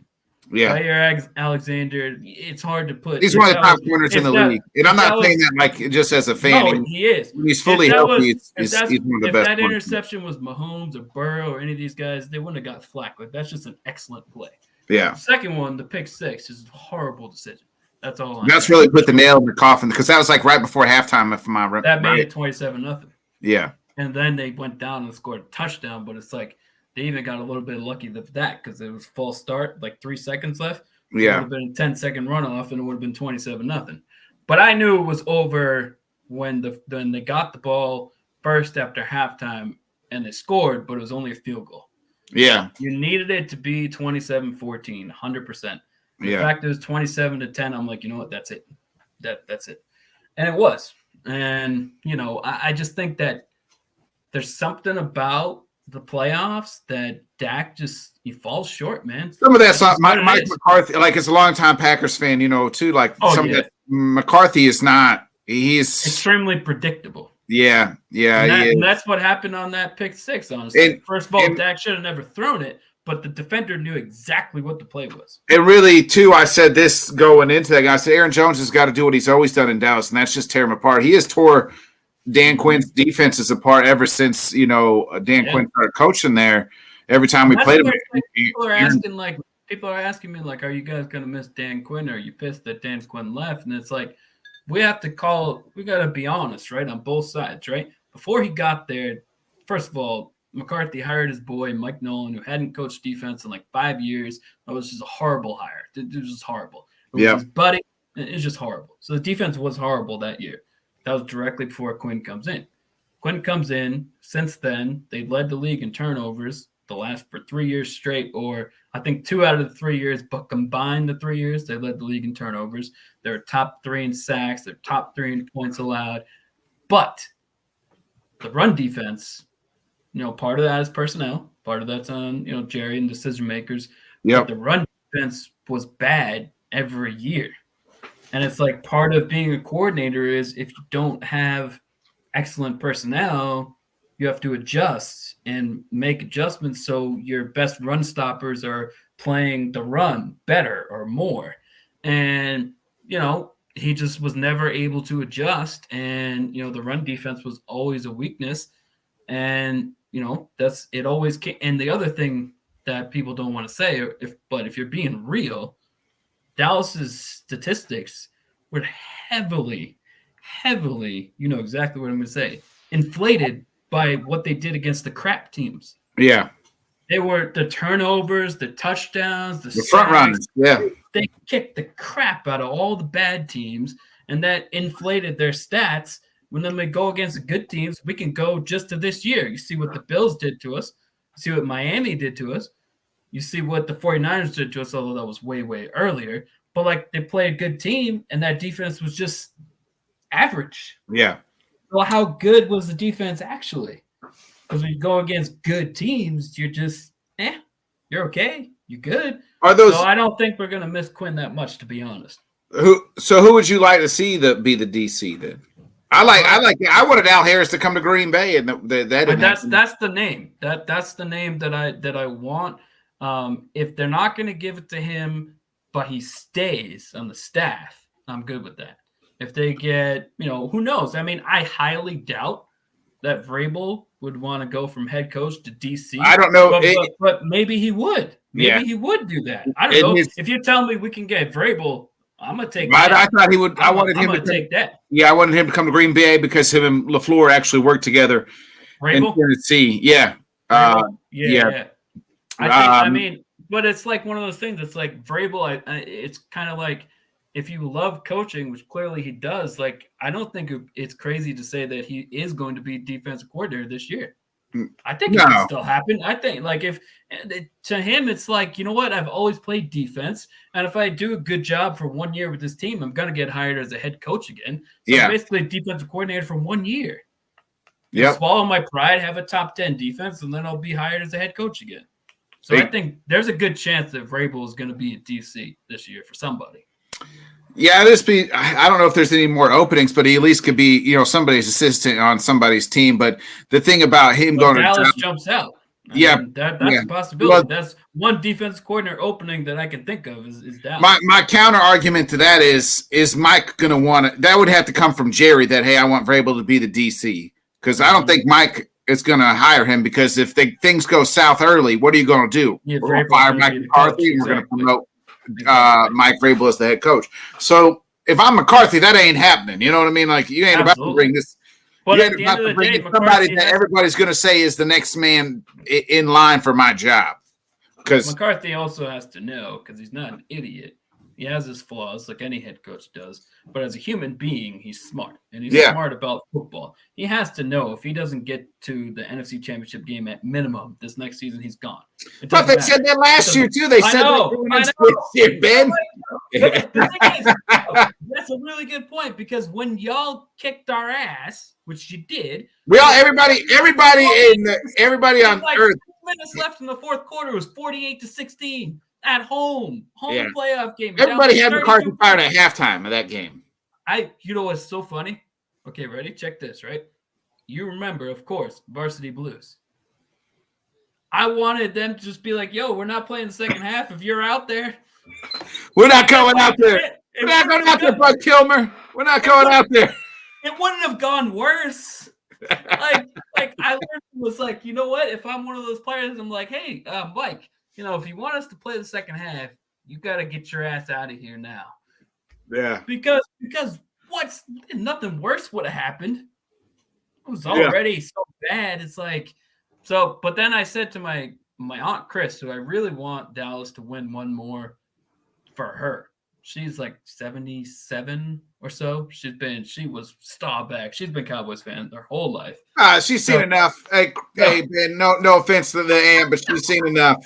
Yeah. Jair Alexander, it's hard to put. He's one of the top corners in the league. And I'm not saying that like just as a fan. No, he is. When he's fully healthy, he's one of the best. If that interception was Mahomes or Burrow or any of these guys, they wouldn't have got flack. Like, that's just an excellent play. Yeah. The second one, the pick six, is a horrible decision. That's all. That's really put the nail in the coffin because that was like right before halftime. If my that made it 27-0. Yeah. And then they went down and scored a touchdown, but it's like they even got a little bit lucky with that because it was false start, like 3 seconds left. Yeah. It would have been a 10-second runoff, and it would have been 27-0. But I knew it was over when they got the ball first after halftime and they scored, but it was only a field goal. Yeah. You needed it to be 27-14, 100%. The Yeah. fact it was 27-10, I'm like, you know what? That's it. That's it. And it was. And, I just think that there's something about the playoffs that Dak he falls short, man. Some of that's not Mike McCarthy. Like, as a longtime Packers fan, too. Like, of that McCarthy is not. He's extremely predictable. Yeah, and that's what happened on that pick six. Honestly, first of all, Dak should have never thrown it, but the defender knew exactly what the play was. And really, too, I said this going into that guy. I said Aaron Jones has got to do what he's always done in Dallas, and that's just tear him apart. He has tore Dan Quinn's defenses apart ever since Dan Quinn started coaching there. Every time we played him, people are asking me like, "Are you guys going to miss Dan Quinn? Or are you pissed that Dan Quinn left?" And it's like, we got to be honest, right, on both sides, right? Before he got there, first of all, McCarthy hired his boy, Mike Nolan, who hadn't coached defense in like 5 years. That was just a horrible hire. It was just horrible. It was his buddy. It was just horrible. So the defense was horrible that year. That was directly before Quinn comes in. Quinn comes in. Since then, they led the league in turnovers for 3 years straight, or I think 2 out of the 3 years, but combined the 3 years, they led the league in turnovers. They're top 3 in sacks. They're top 3 in points allowed. But the run defense, part of that is personnel. Part of that's on, Jerry and decision makers. Yeah. The run defense was bad every year. And it's like part of being a coordinator is if you don't have excellent personnel, you have to adjust and make adjustments so your best run stoppers are playing the run better or more. And, he just was never able to adjust. And, the run defense was always a weakness. And, that's it always came. And the other thing that people don't want to say, if you're being real, Dallas's statistics were heavily, exactly what I'm going to say, inflated by what they did against the crap teams. Yeah. They were the turnovers, the touchdowns, the front runners. Yeah. They kicked the crap out of all the bad teams, and that inflated their stats. When then we go against the good teams, we can go just to this year. You see what the Bills did to us. You see what Miami did to us. You see what the 49ers did to us, although that was way, way earlier. But, like, they played a good team, and that defense was just average. Yeah. Well, how good was the defense actually? Because when you go against good teams, you're just, you're okay. You're good. So I don't think we're going to miss Quinn that much, to be honest. Who would you like to see be the DC then? I wanted Al Harris to come to Green Bay, and that's the name. That's the name that I want. If they're not going to give it to him, but he stays on the staff, I'm good with that. If they get, who knows? I mean, I highly doubt that Vrabel would want to go from head coach to DC. I don't know. But maybe he would. Maybe he would do that. I don't know. If you tell me we can get Vrabel, I'm going to take that. I thought he would. I wanted him to take that. Yeah, I wanted him to come to Green Bay because him and LaFleur actually worked together in Tennessee. Yeah. Yeah. I mean, but it's like one of those things. It's like Vrabel, it's kind of like if you love coaching, which clearly he does, like I don't think it's crazy to say that he is going to be defensive coordinator this year. I think it could still happen. I think like if to him, it's like, you know what? I've always played defense. And if I do a good job for 1 year with this team, I'm going to get hired as a head coach again. So I'm basically a defensive coordinator for 1 year. Swallow my pride, have a top 10 defense, and then I'll be hired as a head coach again. So I think there's a good chance that Vrabel is going to be at DC this year for somebody. Yeah, I don't know if there's any more openings, but he at least could be, somebody's assistant on somebody's team. But the thing about him going Dallas to jumps out. I mean, that's a possibility. Well, that's one defense coordinator opening that I can think of is Dallas. My counter argument to that is Mike going to want to – that would have to come from Jerry that, hey, I want Vrabel to be the DC. Because I don't think Mike is going to hire him because if things go south early, what are you going to do? Yeah, we're going to fire Mike McCarthy and we're going to promote Mike Vrabel as the head coach. So if I'm McCarthy, that ain't happening. You know what I mean? Like you ain't about to bring this. But at the end of the day, somebody that everybody's going to say is the next man in line for my job. Because McCarthy also has to know, because he's not an idiot. He has his flaws, like any head coach does. But as a human being, he's smart, and he's smart about football. He has to know if he doesn't get to the NFC Championship game at minimum this next season, he's gone. But they said that last year too. They said that this year, Ben. The thing is, that's a really good point because when y'all kicked our ass, which you did, everybody on like earth. 2 minutes left in the fourth quarter, it was 48-16 at home playoff game. Everybody had McCarthy fired at halftime of that game. You know what's so funny? Okay, ready? Check this, right? You remember, of course, Varsity Blues. I wanted them to just be like, yo, we're not playing the second half. If you're out there. We're not going out there. We're not going out there, Bud Kilmer. We're not going out there. It wouldn't have gone worse. Like I was like, you know what? If I'm one of those players, I'm like, hey, Mike, if you want us to play the second half, you got to get your ass out of here now. Yeah. Because nothing worse would have happened. It was already so bad. It's like, but then I said to my Aunt Chris, who I really want Dallas to win one more for her. She's like 77 or so. She was Staubach. She's been Cowboys fan her whole life. She's seen enough. Hey, Ben, no offense to the AM, but she's seen enough.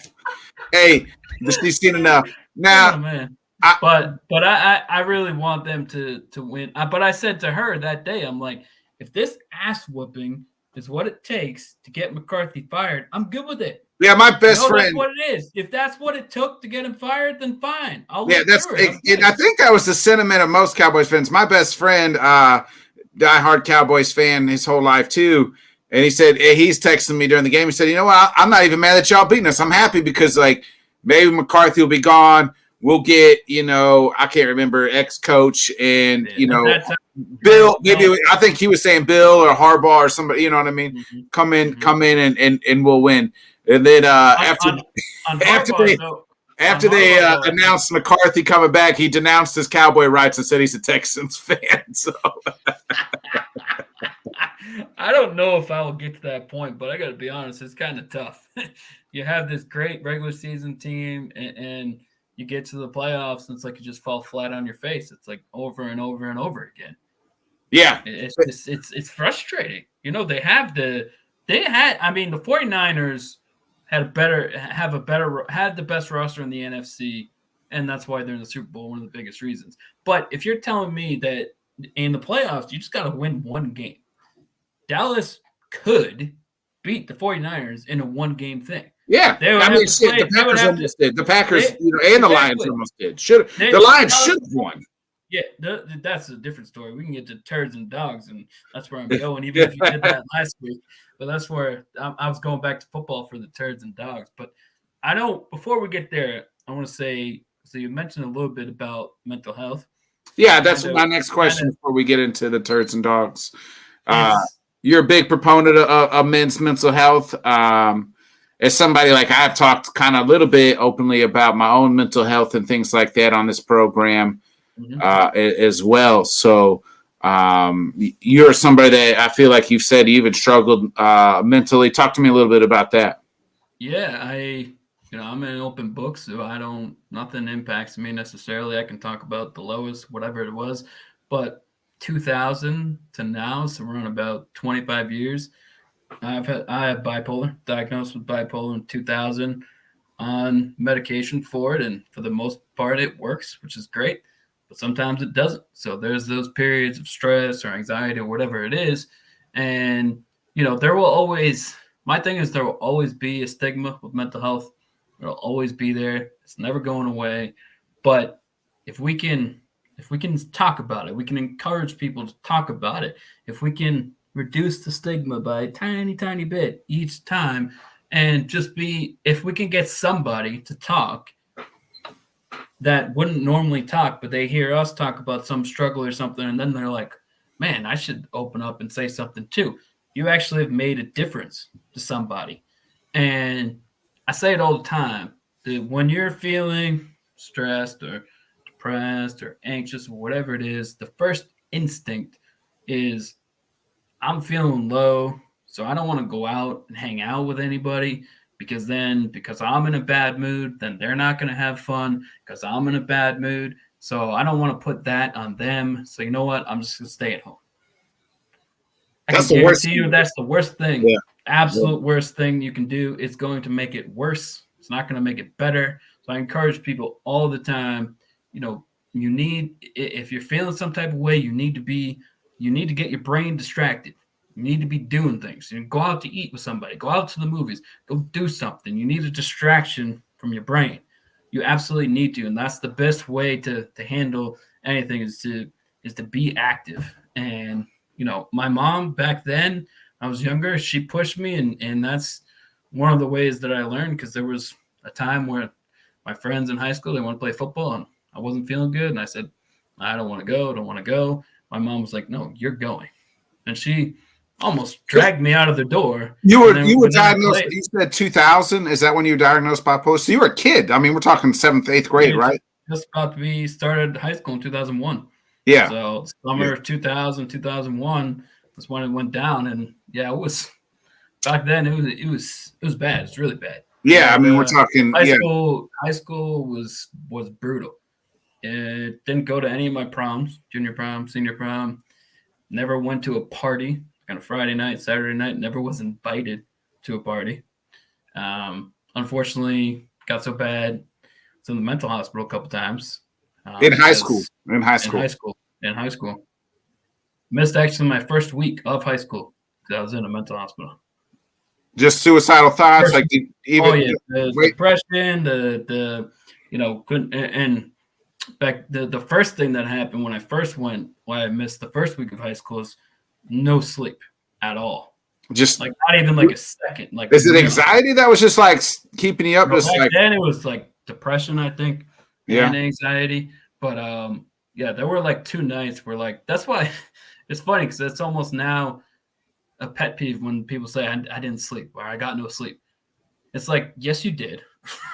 Hey, she's seen enough. Now, man. But I really want them to win. But I said to her that day, I'm like, if this ass whooping is what it takes to get McCarthy fired, I'm good with it. Yeah, my best friend. That's what it is. If that's what it took to get him fired, then fine. I think that was the sentiment of most Cowboys fans. My best friend, diehard Cowboys fan his whole life too, and he said he's texting me during the game. He said, "You know what? I'm not even mad that y'all beating us. I'm happy because like maybe McCarthy will be gone. We'll get I can't remember ex-coach and Bill. Maybe I think he was saying Bill or Harbaugh or somebody. You know what I mean? Mm-hmm. Come in and we'll win." And then after they announced McCarthy coming back, he denounced his Cowboy rights and said he's a Texans fan. So I don't know if I will get to that point, but I got to be honest, it's kind of tough. You have this great regular season team, and you get to the playoffs, and it's like you just fall flat on your face. It's like over and over and over again. Yeah, it's frustrating. The 49ers had the best roster in the NFC, and that's why they're in the Super Bowl, one of the biggest reasons. But if you're telling me that in the playoffs, you just got to win one game, Dallas could beat the 49ers in a one-game thing. Yeah, the Packers almost did. The Packers, and the Lions almost did. The Lions should have won. Yeah, that's a different story. We can get to turds and dogs, and that's where I'm going, even if you did that last week. But that's where I was going back to football for the turds and dogs. But I know before we get there, I want to say, so you mentioned a little bit about mental health. Yeah, that's my next question before we get into the turds and dogs. You're a big proponent of men's mental health. As somebody like I've talked kind of a little bit openly about my own mental health and things like that on this program as well. So you're somebody that I feel like you've said you even struggled mentally. Talk to me a little bit about that. Yeah, I'm an open book, so nothing impacts me necessarily. I can talk about the lowest, whatever it was, but 2000 to now, so we're on about 25 years. I have bipolar, diagnosed with bipolar in 2000, on medication for it, and for the most part, it works, which is great. But sometimes it doesn't. So there's those periods of stress or anxiety or whatever it is, and there will always. My thing is there will always be a stigma with mental health. It'll always be there. It's never going away. But if we can talk about it, we can encourage people to talk about it. If we can reduce the stigma by a tiny, tiny bit each time, and if we can get somebody to talk that wouldn't normally talk, but they hear us talk about some struggle or something, and then they're like, man, I should open up and say something too. You actually have made a difference to somebody. And I say it all the time, that when you're feeling stressed or depressed or anxious or whatever it is, the first instinct is, I'm feeling low, so I don't want to go out and hang out with anybody, because I'm in a bad mood, then they're not going to have fun because I'm in a bad mood. So I don't want to put that on them. So you know what? I'm just going to stay at home. That's the worst thing. That's the worst thing. Yeah. Absolute worst thing you can do. It's going to make it worse. It's not going to make it better. So I encourage people all the time, if you're feeling some type of way, you need to get your brain distracted. You need to be doing things. Go out to eat with somebody. Go out to the movies. Go do something. You need a distraction from your brain. You absolutely need to, and that's the best way to handle anything is to be active. And my mom back then, I was younger, she pushed me, and that's one of the ways that I learned, because there was a time where my friends in high school, they want to play football, and I wasn't feeling good, and I said, I don't want to go. My mom was like, no, you're going. And she almost dragged me out of the door. You were diagnosed, you said 2000. Is that when you were diagnosed bipolar? So you were a kid. I mean, we're talking 7th, 8th grade, right? Just about to be started high school in 2001. Yeah. So summer of 2000, 2001 was when it went down. And yeah, it was back then. It was bad. It's really bad. Yeah. I mean, we're talking high school was brutal. It didn't go to any of my proms, junior prom, senior prom, never went to a party on a Friday night, Saturday night, never was invited to a party. Unfortunately, got so bad, I was in the mental hospital a couple times. In high school. Missed actually my first week of high school because I was in a mental hospital. Just suicidal thoughts, depression, couldn't, and back the first thing that happened when I first went, why I missed the first week of high school, is no sleep at all. Just like not even like a second. Like, is it anxiety that was just like keeping you up? Then it was like depression, I think, and anxiety. But there were like 2 nights where that's why it's funny, because it's almost now a pet peeve when people say I didn't sleep or I got no sleep. It's like, yes, you did,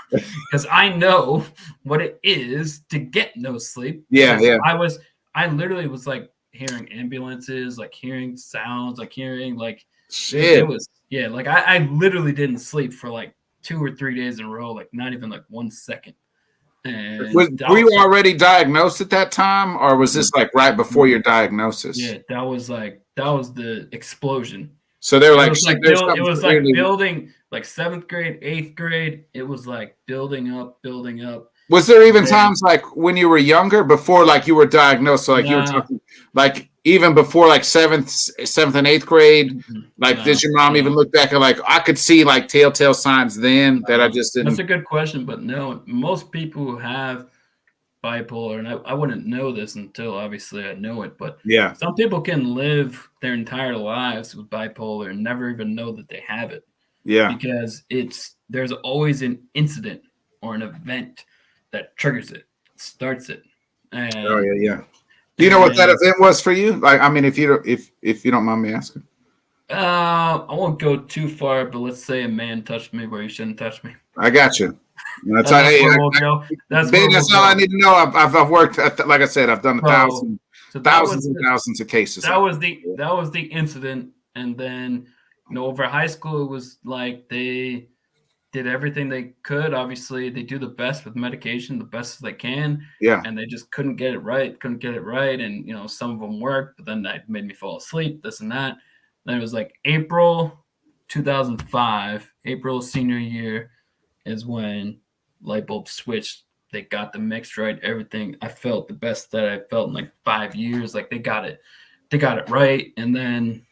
because I know what it is to get no sleep. Yeah. I literally was like hearing ambulances, like hearing sounds, like hearing like shit. It was I literally didn't sleep for like 2 or 3 days in a row, like not even like 1 second. And were you already diagnosed at that time, or was this like right before your diagnosis? Yeah, that was the explosion. So they were like, it was like building, like 7th grade, 8th grade. It was like building up. Was there even times like when you were younger, before like you were diagnosed? So like you were talking like even before like 7th and 8th grade. Like did your mom even look back and like I could see like telltale signs then that I just didn't? That's a good question, but no, most people who have bipolar, and I wouldn't know this until obviously I know it, but some people can live their entire lives with bipolar and never even know that they have it. Yeah, because there's always an incident or an event that triggers it, starts it. And, do you know what that event was for you? Like, I mean, if you don't mind me asking. I won't go too far, but let's say a man touched me where he shouldn't touch me. I got you. That's all I need to know. I've worked at, like I said, I've done thousands and thousands of cases. That was the incident, and then over high school it was like they did everything they could. Obviously, they do the best with medication, the best as they can. Yeah. And they just couldn't get it right. And, you know, some of them worked, but then that made me fall asleep, this and that. Then it was like April 2005, April senior year is when light bulb switched. They got the mix right, everything. I felt the best that I felt in like 5 years. Like they got it right. And then,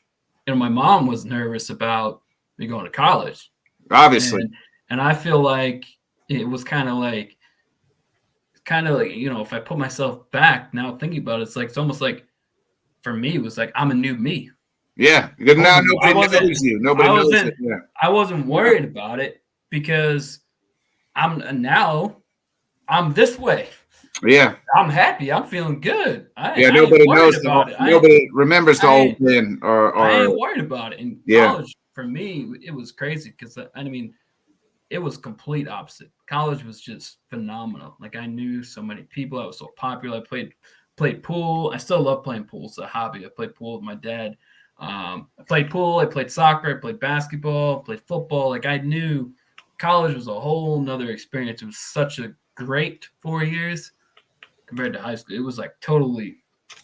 you know, my mom was nervous about me going to college. Obviously. And I feel like it was kind of like, you know, if I put myself back now thinking about it, it's almost like for me, it was like I'm a new me. Yeah. Because now nobody knows you. Nobody knows it. Yeah. I wasn't worried about it because I'm this way. Yeah. I'm happy. I'm feeling good. Nobody knows about it. Nobody remembers the old Ben I ain't worried about it. In college, for me, it was crazy because I mean, it was complete opposite. College was just phenomenal. Like I knew so many people. I was so popular. I played pool. I still love playing pool. It's a hobby. I played pool with my dad. I played pool. I played soccer. I played basketball. I played football. Like I knew college was a whole nother experience. It was such a great 4 years compared to high school. It was like totally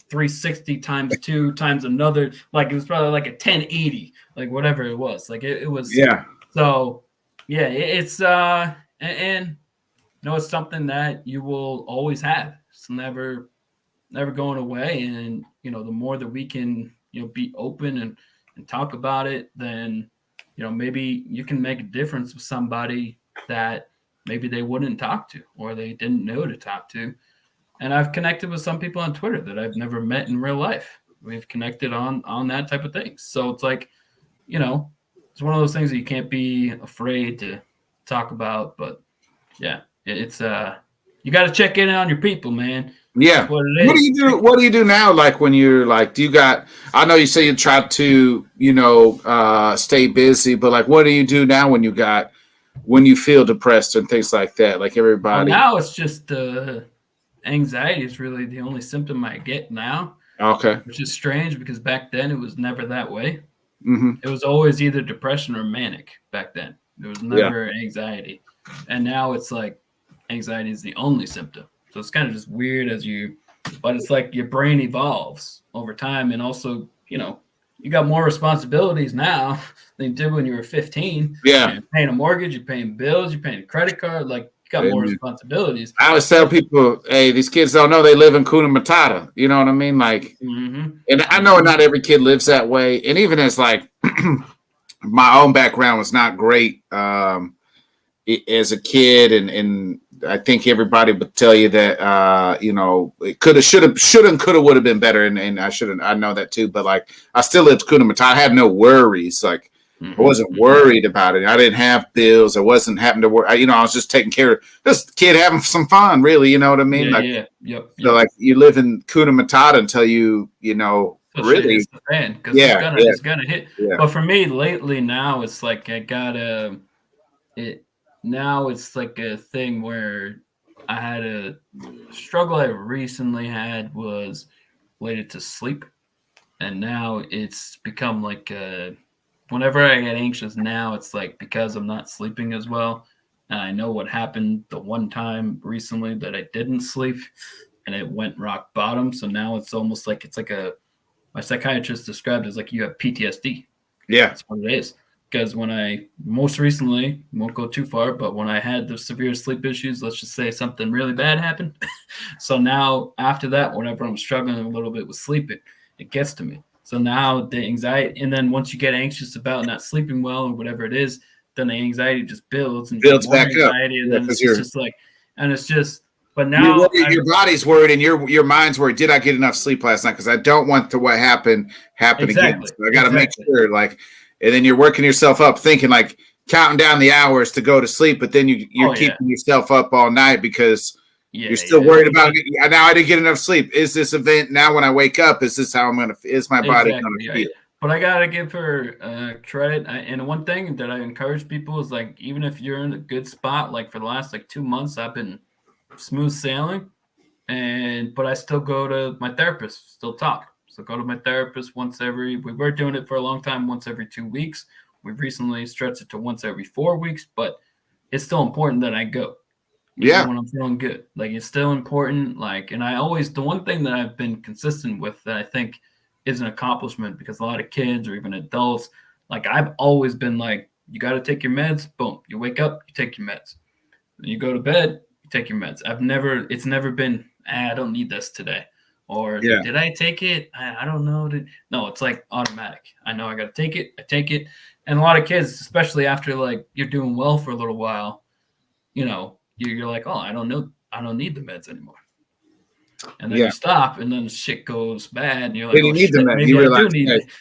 360 times 2 times another. Like it was probably like a 1080, like whatever it was. Like it was. Yeah. So yeah, it's and you know, it's something that you will always have. It's never going away. And you know, the more that we can, you know, be open and talk about it, then you know, maybe you can make a difference with somebody that maybe they wouldn't talk to or they didn't know to talk to. And I've connected with some people on Twitter that I've never met in real life. We've connected on that type of thing. So it's like, you know, it's one of those things that you can't be afraid to talk about. But yeah, it's you got to check in on your people, man. Yeah. That's what it is. What do you do? What do you do now? Like when you're like, I know you say you try to, you know, stay busy, but like, what do you do now when you feel depressed and things like that? Like everybody. Well, now it's just anxiety is really the only symptom I get now. Okay. Which is strange because back then it was never that way. Mm-hmm. It was always either depression or manic back then. There was never anxiety. And now it's like anxiety is the only symptom. So it's kind of just weird but it's like your brain evolves over time. And also, you know, you got more responsibilities now than you did when you were 15. Yeah. You're paying a mortgage, you're paying bills, you're paying a credit card. Like you got more responsibilities. I always tell people, hey, these kids don't know they live in Kuna Matata. You know what I mean? Like, and I know not every kid lives that way. And even as like my own background was not great as a kid, and I think everybody would tell you that you know, it could have would have been better, and I know that too. But like I still lived Kuna Matata. I had no worries. Like I wasn't worried about it. I didn't have bills. I wasn't having to work. I was just taking care of this kid having some fun, really. You know what I mean? So like you live in Kuna Matata until you know, so really. It's the fan, because it's gonna hit. Yeah. But for me, lately now it's like I gotta it. Now it's like a thing where I had a struggle I recently had was related to sleep, and now it's become like whenever I get anxious now, it's like because I'm not sleeping as well, and I know what happened the one time recently that I didn't sleep, and it went rock bottom. So now it's almost like my psychiatrist described it as like you have PTSD. Yeah, that's what it is. Because when I most recently, won't go too far, but when I had the severe sleep issues, let's just say something really bad happened. So now after that, whenever I'm struggling a little bit with sleeping, it gets to me. So now the anxiety, and then once you get anxious about not sleeping well or whatever it is, then the anxiety just builds back up. And then it's just like, and it's just, but now your body's worried and your mind's worried. Did I get enough sleep last night? Because I don't want what happened again. So I got to make sure, like. And then you're working yourself up thinking like counting down the hours to go to sleep, but then you're keeping yourself up all night because you're still worried about it. Now I didn't get enough sleep. Is this event now when I wake up? Is this how is my body going to feel? But I got to give her credit. And one thing that I encourage people is like, even if you're in a good spot, like for the last like 2 months, I've been smooth sailing but I still go to my therapist, still talk. So go to my therapist we were doing it for a long time, once every 2 weeks. We've recently stretched it to once every 4 weeks, but it's still important that I go. Even when I'm feeling good. Like, it's still important. Like, and the one thing that I've been consistent with that I think is an accomplishment, because a lot of kids or even adults, like, I've always been like, you got to take your meds. Boom. You wake up, you take your meds. You go to bed, you take your meds. It's never been, I don't need this today. Or did I take it? I don't know. No, it's like automatic. I know I got to take it. I take it. And a lot of kids, especially after like you're doing well for a little while, you know, you're like, oh, I don't need the meds anymore. And then you stop, and then shit goes bad, and you're like, you need the meds. You realize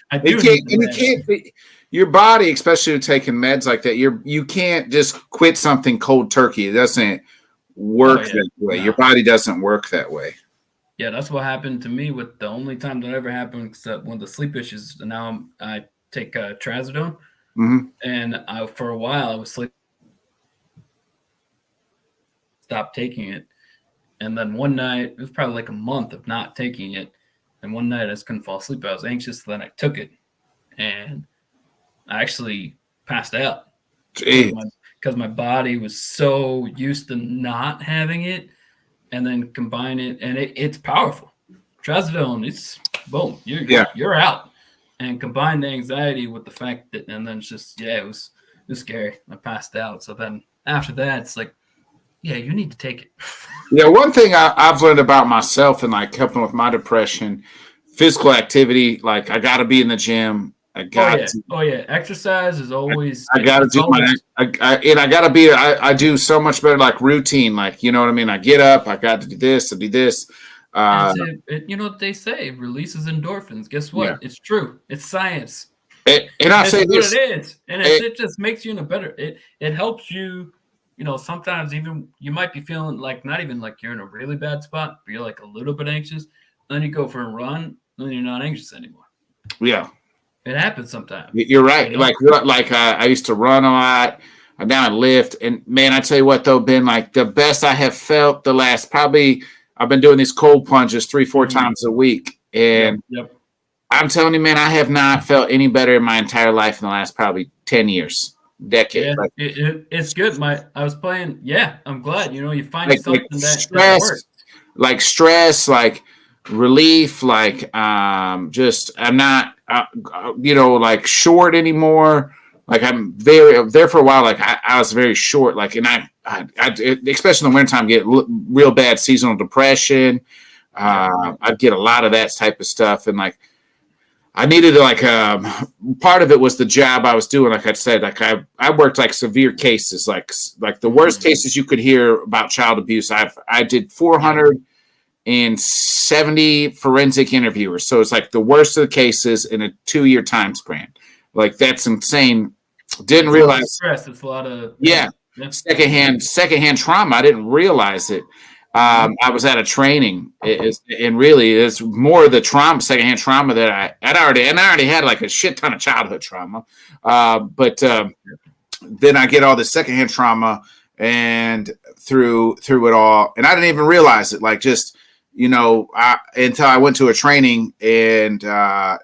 I do need the meds. You can't, your body, especially with taking meds like that, you can't just quit something cold turkey. It doesn't work that way. No. Your body doesn't work that way. Yeah, that's what happened to me with the only time that ever happened, except one of the sleep issues. And now I take trazodone, and for a while I was sleeping. Stopped taking it, and then one night, it was probably like a month of not taking it, and one night I just couldn't fall asleep. I was anxious, so then I took it, and I actually passed out because my body was so used to not having it, and then combine it, and it's powerful. Trazodone, it's boom, you're out, and combine the anxiety with the fact that, and then it's just it was scary. I passed out, so then after that, it's like, yeah, you need to take it. Yeah, one thing I've learned about myself and like helping with my depression, physical activity, like I got to be in the gym. Exercise is always. I got to do I do so much better, like routine, like, you know what I mean? I get up, I got to do this, you know what they say, releases endorphins. Guess what? Yeah. It's true. It's science. And I say this. It is. And it just makes you in a better, it helps you. You know, sometimes even you might be feeling like not even like you're in a really bad spot, but you're like a little bit anxious. Then you go for a run, then you're not anxious anymore. Yeah, it happens sometimes. You're right. You know? Like I used to run a lot. Now I lift, and man, I tell you what though, Ben, like the best I have felt the last probably I've been doing these cold plunges 3-4 times a week, and I'm telling you, man, I have not felt any better in my entire life in the last probably 10 years. Decade. Yeah, it's good. I was playing. Yeah, I'm glad. You know, you find something that works. Like stress, like relief, like just I'm not like short anymore. Like I'm there for a while. Like I was very short. Like, and I especially in the wintertime, get real bad seasonal depression. I'd get a lot of that type of stuff, and like. I needed part of it was the job I was doing. Like I said, like I worked like severe cases, like the worst cases you could hear about child abuse. I did 470 forensic interviewers. So it's like the worst of the cases in a 2-year time span. Like that's insane. Didn't realize stress. It's a lot of secondhand trauma. I didn't realize it. I was at a training, and really, it's more the secondhand trauma that I already had like a shit ton of childhood trauma, but then I get all this secondhand trauma, and through it all, and I didn't even realize it. Like just until I went to a training, and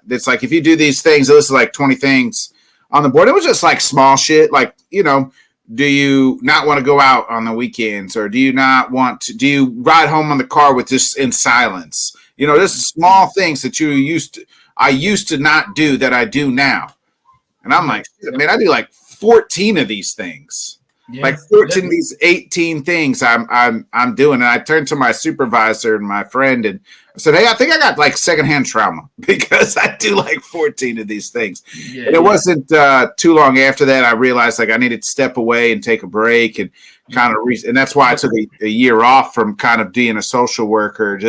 it's like if you do these things, this is like 20 things on the board. It was just like small shit, like do you not want to go out on the weekends, or do you ride home on the car with just in silence? Just small things that I used to not do that I do now. And I'm like, man, I do like 14 of these things. Yeah, like 14 of these 18 things I'm doing. And I turned to my supervisor and my friend and I said, hey, I think I got like secondhand trauma because I do like 14 of these things. Yeah, and it wasn't too long after that I realized like I needed to step away and take a break and kind of and that's why I took a year off from kind of being a social worker.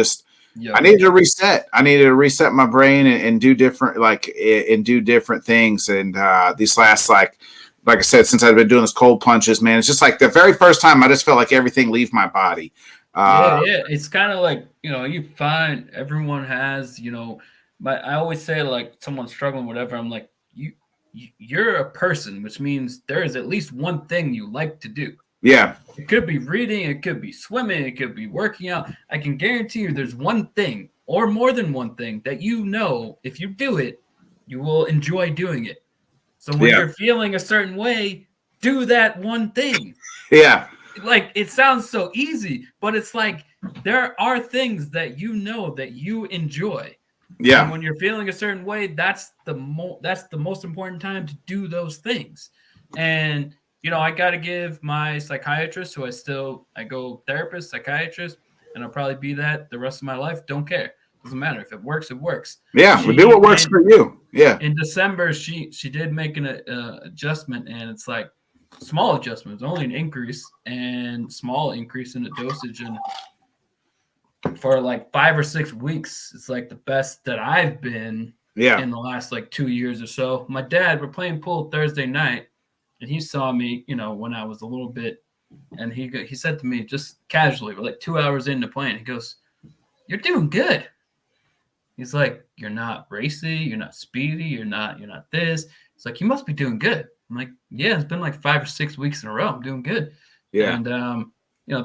I needed to reset. I needed to reset my brain and do different things. And these last like I said, since I've been doing this cold plunges, man, it's just like the very first time I just felt like everything leave my body. It's kind of like, you find everyone has, I always say like someone's struggling, whatever. I'm like, you're a person, which means there is at least one thing you like to do. Yeah. It could be reading. It could be swimming. It could be working out. I can guarantee you there's one thing or more than one thing that if you do it, you will enjoy doing it. So when you're feeling a certain way, do that one thing. Yeah. Like, it sounds so easy, but it's like there are things that you know that you enjoy. Yeah. And when you're feeling a certain way, that's the most important time to do those things. And I got to give my psychiatrist, who I go therapist, psychiatrist, and I'll probably be that the rest of my life. Don't care. Doesn't matter. If it works, it works. Yeah, we do what works for you. Yeah. In December, she did make an adjustment, and it's like small adjustments, only an increase and small increase in the dosage. And for like 5 or 6 weeks, it's like the best that I've been in the last like 2 years or so. My dad, we're playing pool Thursday night, and he saw me, when I was a little bit, and he said to me just casually, we're like 2 hours into playing, he goes, "You're doing good." He's like, "You're not racy, you're not speedy, you're not this." It's like, "You must be doing good." I'm like, "Yeah, it's been like 5 or 6 weeks in a row. I'm doing good." Yeah. And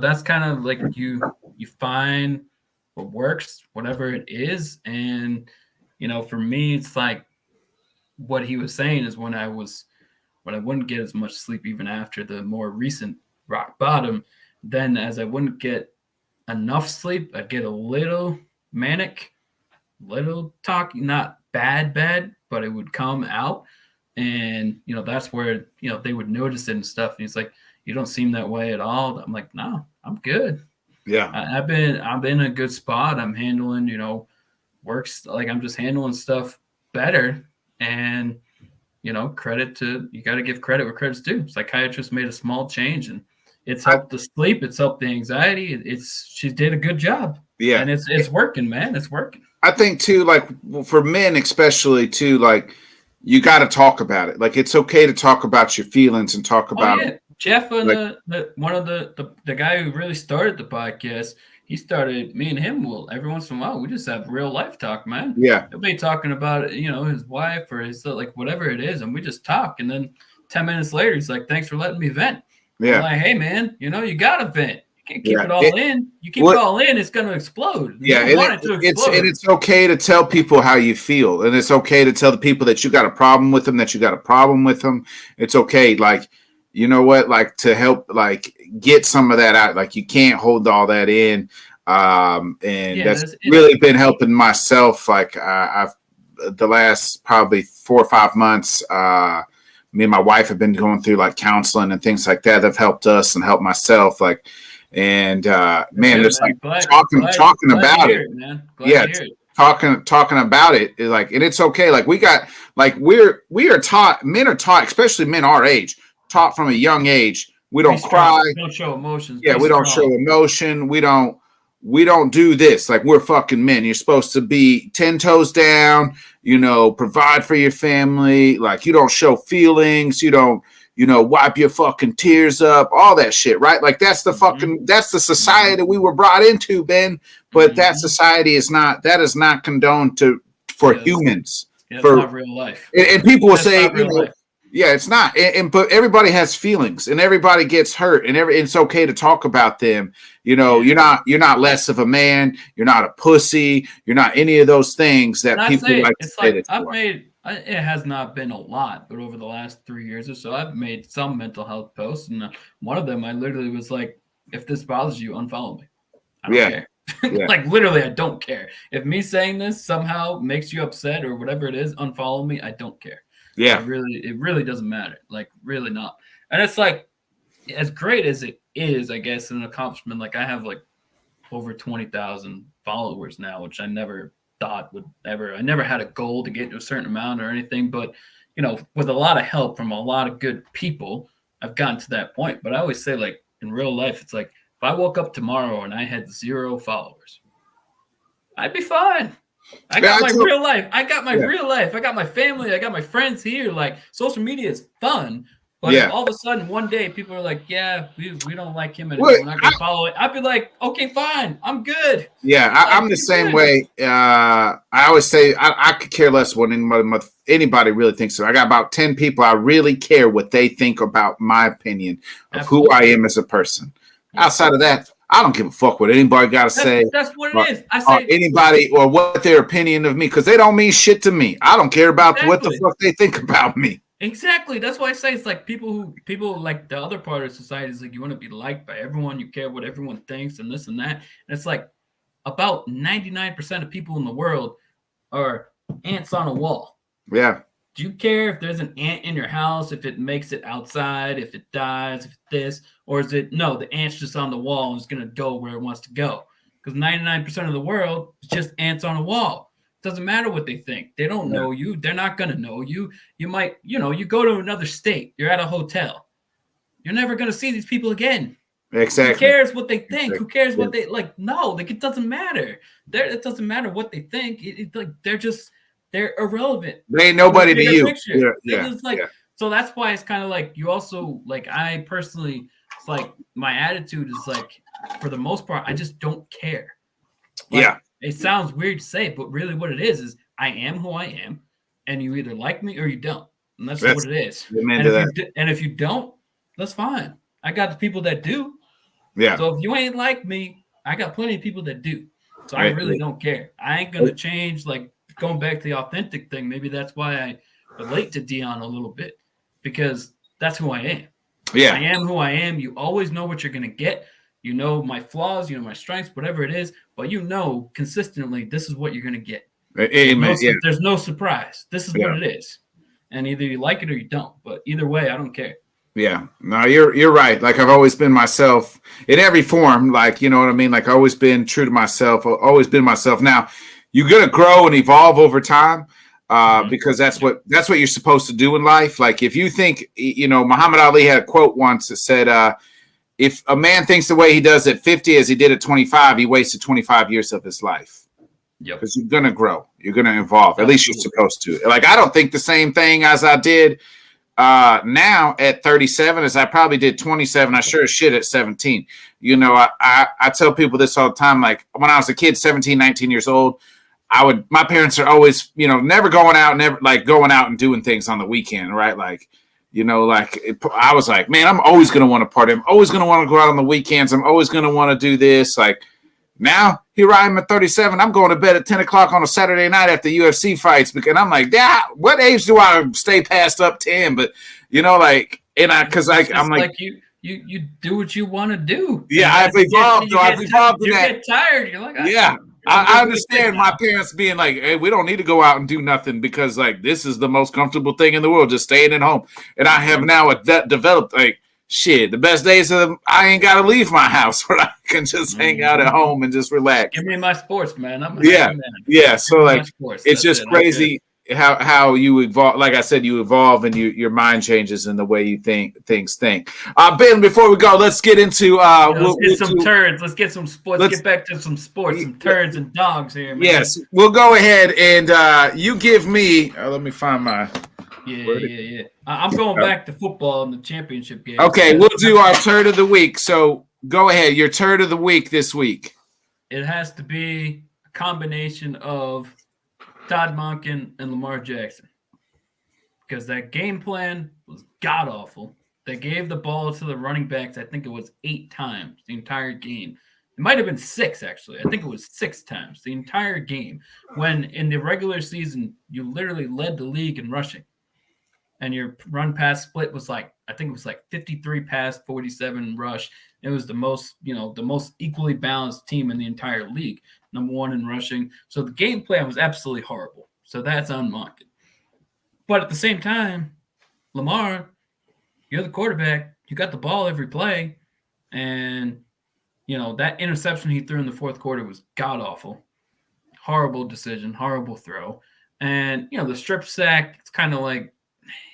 that's kind of like you find what works, whatever it is. And for me, it's like what he was saying is when I wouldn't get as much sleep even after the more recent rock bottom, then as I wouldn't get enough sleep, I'd get a little manic, little talky, not bad, but it would come out. And that's where they would notice it and stuff. And he's like, "You don't seem that way at all." I'm like, "No, I'm good." Yeah. I'm in a good spot. I'm handling works, like I'm just handling stuff better. And you got to give credit where credit's due. Psychiatrist made a small change, and it's helped the sleep, it's helped the anxiety. She did a good job. Yeah. And it's working, man. It's working. I think too, like for men especially too, like you got to talk about it. Like it's okay to talk about your feelings and talk about it. Jeff and one of the guy who really started the podcast, he started, me and him will every once in a while we just have real life talk, man. Yeah. He'll be talking about his wife or his like whatever it is, and we just talk. And then 10 minutes later, he's like, "Thanks for letting me vent." Yeah. I'm like, "Hey man, you gotta vent. You can't keep it all in. You keep it all in, it's gonna explode." Yeah, it's okay to tell people how you feel, and it's okay to tell the people that you got a problem with them, It's okay, like, you know what, like to help, like get some of that out. Like you can't hold all that in, and that's really been helping myself. Like I've the last probably 4 or 5 months. Me and my wife have been going through like counseling and things like that. Have helped us and helped myself. Like. And man, just like talking about it, man. Talking about it is like, and it's okay. Like we are taught, men are taught, especially men our age, taught from a young age. We don't cry. Don't show emotions. Yeah, we don't show emotion. We don't do this. Like we're fucking men. You're supposed to be 10 toes down. Provide for your family. Like you don't show feelings. You don't. Wipe your fucking tears up, all that shit, right? Like that's the that's the society we were brought into, Ben. But that society is not condoned for humans. Yeah, it's not real life. And people will say, yeah, it's not. But everybody has feelings, and everybody gets hurt, and it's okay to talk about them. You're not less of a man. You're not a pussy. You're not any of those things that people like to say. That I've made. It has not been a lot, but over the last 3 years or so, I've made some mental health posts, and one of them I literally was like, "If this bothers you, unfollow me. I don't care." Yeah. Like literally, I don't care. If me saying this somehow makes you upset or whatever it is, unfollow me. I don't care. Yeah, it really doesn't matter. Like really not. And it's like, as great as it is, I guess, an accomplishment. Like I have like over 20,000 followers now, which I never thought would ever. I never had a goal to get to a certain amount or anything, but with a lot of help from a lot of good people, I've gotten to that point. But I always say, like in real life, it's like if I woke up tomorrow and I had 0 followers, I'd be fine. I got my real life. I got my real life. I got my family. I got my friends here. Like social media is fun. But if all of a sudden one day people are like, "Yeah, we don't like him anymore. We're not gonna follow it." I'd be like, "Okay, fine. I'm good." Yeah, I'm the same way. I always say I could care less what anybody really thinks of. I got about 10 people I really care what they think about my opinion of who I am as a person. Outside of that, I don't give a fuck what anybody got to say. That's what it is. I say anybody or what their opinion of me, because they don't mean shit to me. I don't care about what the fuck they think about me. Exactly. That's why I say it's like people like the other part of society is like you want to be liked by everyone, you care what everyone thinks and this and that. And it's like about 99% of people in the world are ants on a wall. Yeah. Do you care if there's an ant in your house, if it makes it outside, if it dies, if it's this, or is it no, the ant's just on the wall and it's gonna go where it wants to go? Because 99% of the world is just ants on a wall. Doesn't matter what they think. They don't know you. They're not going to know you. You might, you go to another state. You're at a hotel. You're never going to see these people again. Exactly. Who cares what they think? Who cares what they like? No, like it doesn't matter. It doesn't matter what they think. Like they're irrelevant. They ain't nobody to you. So that's why it's kind of like you also like I personally, it's like my attitude is like for the most part, I just don't care. Like, it sounds weird to say, but really what it is I am who I am, and you either like me or you don't. And that's what it is. And if you don't, that's fine. I got the people that do. Yeah. So if you ain't like me, I got plenty of people that do. So I really don't care. I ain't going to change, like going back to the authentic thing. Maybe that's why I relate to Dion a little bit, because that's who I am. Yeah. I am who I am. You always know what you're going to get. You know my flaws, you know my strengths, whatever it is, but you know consistently this is what you're going to get. Amen. There's no surprise. This is what it is. And either you like it or you don't. But either way, I don't care. Yeah. No, you're right. Like I've always been myself in every form. Like, you know what I mean? Like I've always been true to myself, always been myself. Now, you're going to grow and evolve over time. Because that's what you're supposed to do in life. Like if you think, Muhammad Ali had a quote once that said, if a man thinks the way he does at 50 as he did at 25, he wasted 25 years of his life. Because you're going to grow. You're going to evolve. At least you're supposed to. Like, I don't think the same thing as I did now at 37 as I probably did 27. I sure as shit at 17. I tell people this all the time. Like, when I was a kid, 17, 19 years old, my parents are always, never going out and doing things on the weekend, right? Like, I was like, man, I'm always going to want to party. I'm always going to want to go out on the weekends. I'm always going to want to do this. Like now here I am at 37. I'm going to bed at 10 o'clock on a Saturday night after UFC fights because I'm like, what age do I stay past up 10? But I'm like, you do what you want to do. Yeah. I've evolved. You get tired. You're like, yeah. I understand my parents being like, hey, we don't need to go out and do nothing because like this is the most comfortable thing in the world, just staying at home. And I have now developed like shit. The best days of them, I ain't got to leave my house where I can just hang out at home and just relax. Give me my sports, man. Yeah. So like, it's just crazy how you evolve. Like I said, you evolve and your mind changes in the way you things think. Ben, before we go, let's get into let's get some turds. Let's get some sports. Let's get back to some sports, some turds and dogs here, man. Yes, we'll go ahead and you give me. Let me find my. Yeah. I'm going back to football in the championship game. Okay, we'll do our turd of the week. So go ahead. Your turd of the week this week. It has to be a combination of Todd Monken and Lamar Jackson, because that game plan was god awful. They gave the ball to the running backs. I think it was 8 times the entire game. It might have been 6 actually. I think it was 6 times the entire game. When in the regular season you literally led the league in rushing, and your run pass split was like 53 pass, 47 rush. It was the most equally balanced team in the entire league. Number 1 in rushing. So the game plan was absolutely horrible. So that's on Monken. But at the same time, Lamar, you're the quarterback. You got the ball every play. And, that interception he threw in the fourth quarter was god-awful. Horrible decision, horrible throw. And, the strip sack, it's kind of like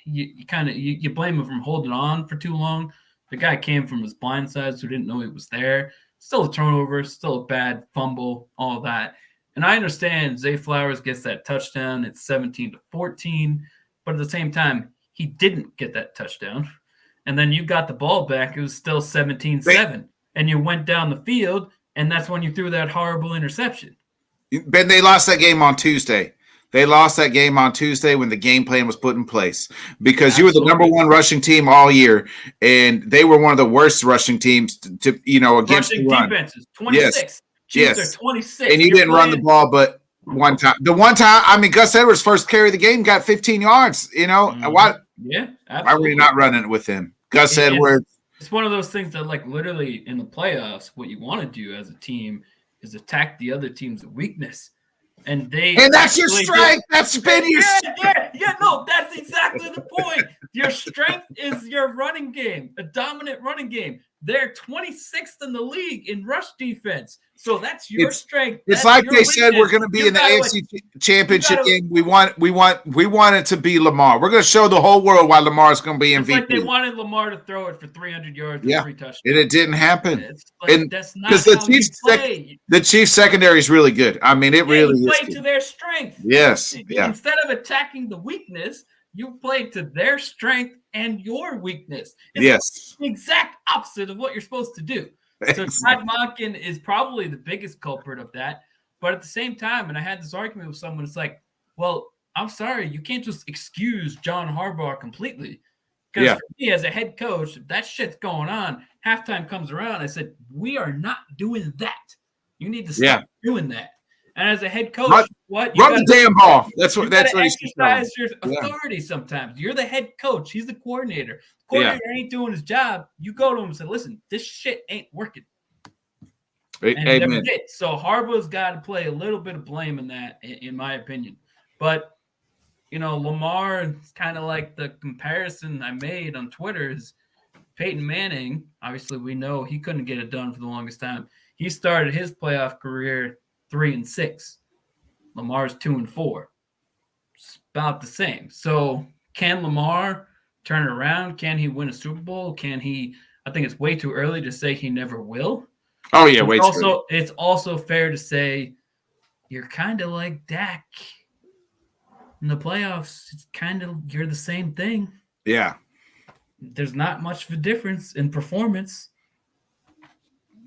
you blame him from holding on for too long. The guy came from his blind side, so didn't know he was there. Still a turnover, still a bad fumble, all that. And I understand Zay Flowers gets that touchdown. It's 17-14. But at the same time, he didn't get that touchdown. And then you got the ball back. It was still 17-7. And you went down the field, and that's when you threw that horrible interception. Ben, they lost that game on Tuesday. They lost that game on Tuesday when the game plan was put in place because you were the number 1 rushing team all year, and they were one of the worst rushing teams to against rushing the run. Defenses, 26. Yes. 26. And you didn't run the ball but one time. The one time, Gus Edwards' first carry of the game got 15 yards. Yeah, Why were you not running it with him? Gus Edwards. It's one of those things that, like, literally in the playoffs, what you want to do as a team is attack the other team's weakness. And that's your strength. That's been your no, that's exactly the point. Your strength is your running game, a dominant running game. They're 26th in the league in rush defense. So that's your strength. It's like they said we're going to be in the AFC Championship game. We want it to be Lamar. We're going to show the whole world why Lamar is going to be MVP. It's like they wanted Lamar to throw it for 300 yards and 3 touchdowns. And it didn't happen. Like, that's not how the Chiefs secondary is really good. I mean, it really is. Play to their strength. Yes. Yeah. Instead of attacking the weakness, you play to their strength and your weakness. It's the exact opposite of what you're supposed to do. So Todd Monken is probably the biggest culprit of that. But at the same time, and I had this argument with someone, it's like, well, I'm sorry, you can't just excuse John Harbaugh completely. Because for me as a head coach, if that shit's going on, halftime comes around, I said, we are not doing that. You need to stop doing that. And as a head coach, run the damn ball. That's what exercise your authority sometimes. You're the head coach. He's the coordinator. The coordinator ain't doing his job. You go to him and say, listen, this shit ain't working. And he never did. So Harbaugh's got to play a little bit of blame in that, in my opinion. But, you know, Lamar is kind of like the comparison I made on Twitter is Peyton Manning. Obviously, we know he couldn't get it done for the longest time. He started his playoff career 3-6. Lamar's 2-4. It's about the same. So can Lamar turn it around? Can he win a Super Bowl? Can he? I think it's way too early to say he never will. Oh yeah, way too early. It's also fair to say you're kind of like Dak in the playoffs. It's kind of you're the same thing. Yeah. There's not much of a difference in performance.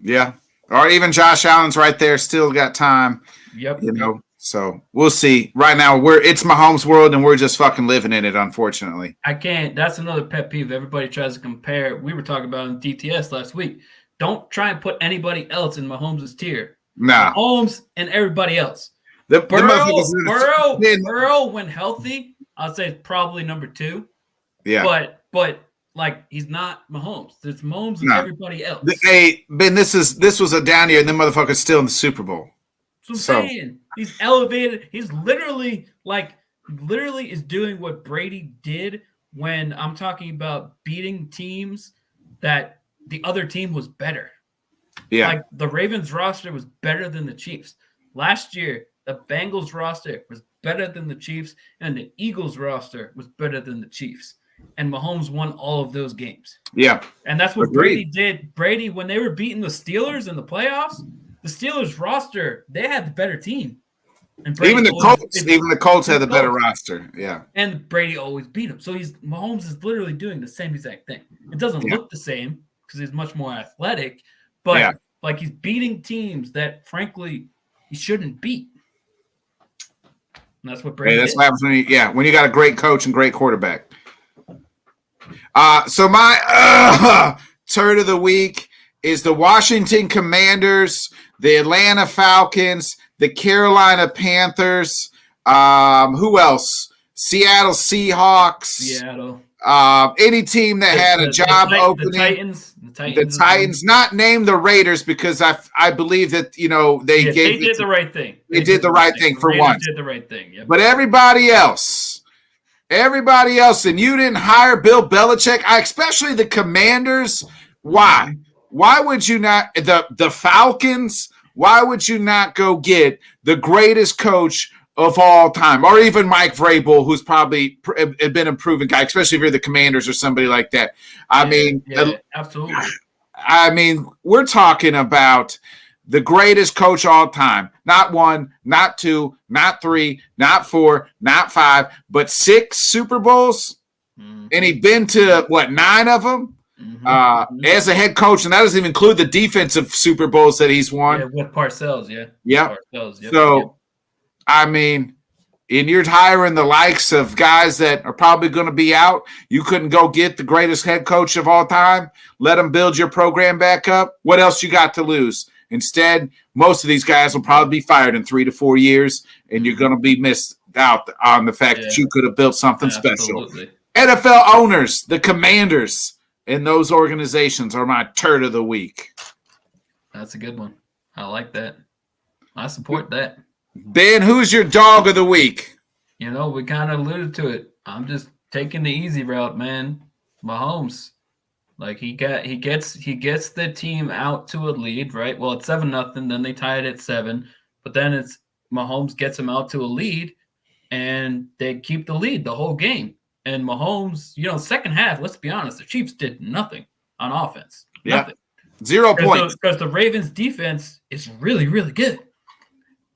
Yeah. Or even Josh Allen's right there, still got time. Yep. You know, so we'll see. Right now, it's Mahomes' world, and we're just fucking living in it, unfortunately. I can't. That's another pet peeve. Everybody tries to compare. We were talking about in DTS last week. Don't try and put anybody else in Mahomes' tier. Nah. Mahomes and everybody else. Burrow, when healthy, I'll say probably number 2. Yeah. But like he's not Mahomes. There's Mahomes and everybody else. Hey, Ben, this was a down year, and the motherfucker's still in the Super Bowl. That's what I'm saying. He's elevated. He's literally is doing what Brady did when I'm talking about beating teams that the other team was better. Yeah. Like the Ravens roster was better than the Chiefs. Last year, the Bengals roster was better than the Chiefs, and the Eagles roster was better than the Chiefs. And Mahomes won all of those games. Yeah. And that's what Brady did. Brady, when they were beating the Steelers in the playoffs, the Steelers roster, they had the better team. And even the Colts had the better roster. Yeah. And Brady always beat them. So Mahomes is literally doing the same exact thing. It doesn't look the same because he's much more athletic, but like he's beating teams that frankly he shouldn't beat. And that's what Brady that's what happens when you got a great coach and great quarterback. So my turn of the week is the Washington Commanders, the Atlanta Falcons, the Carolina Panthers. Who else? Seattle Seahawks. Any team that had a job opening. The Titans. Not name the Raiders because I believe that they did the right thing. They did the right thing for once. Did the right thing. Yep. But everybody else, and you didn't hire Bill Belichick, especially the Commanders. Why? Why would you not? The Falcons. Why would you not go get the greatest coach of all time, or even Mike Vrabel, who's probably been a proven guy, especially if you're the Commanders or somebody like that? Absolutely. I mean, we're talking about the greatest coach all time. Not 1, not 2, not 3, not 4, not 5, but 6 Super Bowls. Mm-hmm. And he'd been to, 9 of them? Mm-hmm. As a head coach, and that doesn't even include the defensive Super Bowls that he's won. Yeah, with Parcells, I mean, and you're hiring the likes of guys that are probably going to be out. You couldn't go get the greatest head coach of all time, let them build your program back up. What else you got to lose? Instead, most of these guys will probably be fired in 3 to 4 years, and you're going to be missed out on the fact that you could have built something special. NFL owners, the commanders in those organizations are my turd of the week. That's a good one. I like that. I support that. Ben, who's your dog of the week? You know, we kind of alluded to it. I'm just taking the easy route, man. Mahomes. Like he gets the team out to a lead, right? Well, it's 7-0, then they tie it at 7, but then it's Mahomes gets them out to a lead, and they keep the lead the whole game. And Mahomes, second half, let's be honest, the Chiefs did nothing on offense. Yeah. Nothing. 0 points. Because the Ravens defense is really, really good.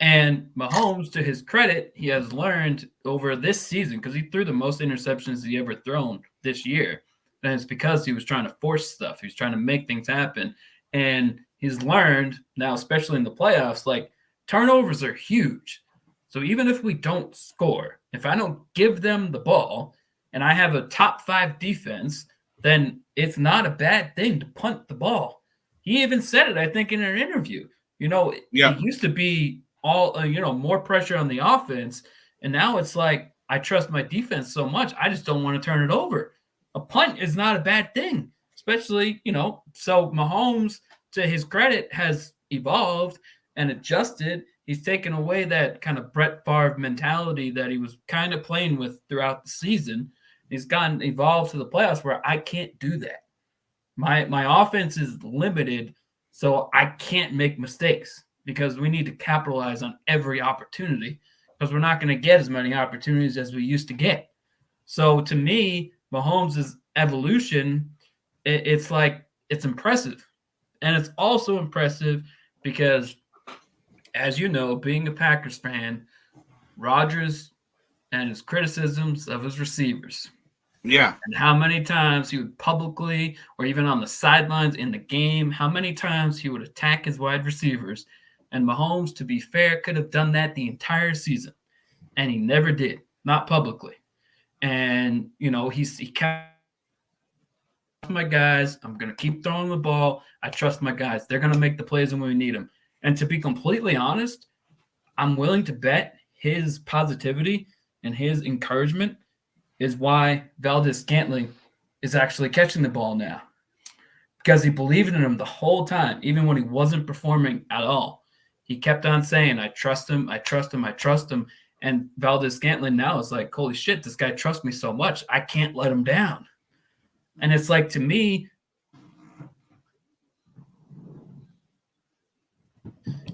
And Mahomes, to his credit, he has learned over this season, because he threw the most interceptions he ever thrown this year. And it's because he was trying to force stuff. He was trying to make things happen. And he's learned now, especially in the playoffs, like turnovers are huge. So even if we don't score, if I don't give them the ball and I have a top 5 defense, then it's not a bad thing to punt the ball. He even said it, I think, in an interview. It used to be all, more pressure on the offense. And now it's like, I trust my defense so much, I just don't want to turn it over. A punt is not a bad thing, especially, so Mahomes, to his credit, has evolved and adjusted. He's taken away that kind of Brett Favre mentality that he was kind of playing with throughout the season. He's gotten evolved to the playoffs where I can't do that. My offense is limited, so I can't make mistakes because we need to capitalize on every opportunity because we're not going to get as many opportunities as we used to get. So to me, Mahomes' evolution, it's impressive. And it's also impressive because, as you know, being a Packers fan, Rodgers and his criticisms of his receivers. Yeah. And how many times he would publicly or even on the sidelines in the game, how many times he would attack his wide receivers. And Mahomes, to be fair, could have done that the entire season. And he never did, not publicly. And, he kept my guys. I'm going to keep throwing the ball. I trust my guys. They're going to make the plays when we need them. And to be completely honest, I'm willing to bet his positivity and his encouragement is why Valdez-Scantling is actually catching the ball now. Because he believed in him the whole time, even when he wasn't performing at all. He kept on saying, I trust him, I trust him, I trust him. And Valdez-Scantling now is like, holy shit, this guy trusts me so much, I can't let him down. And it's like, to me,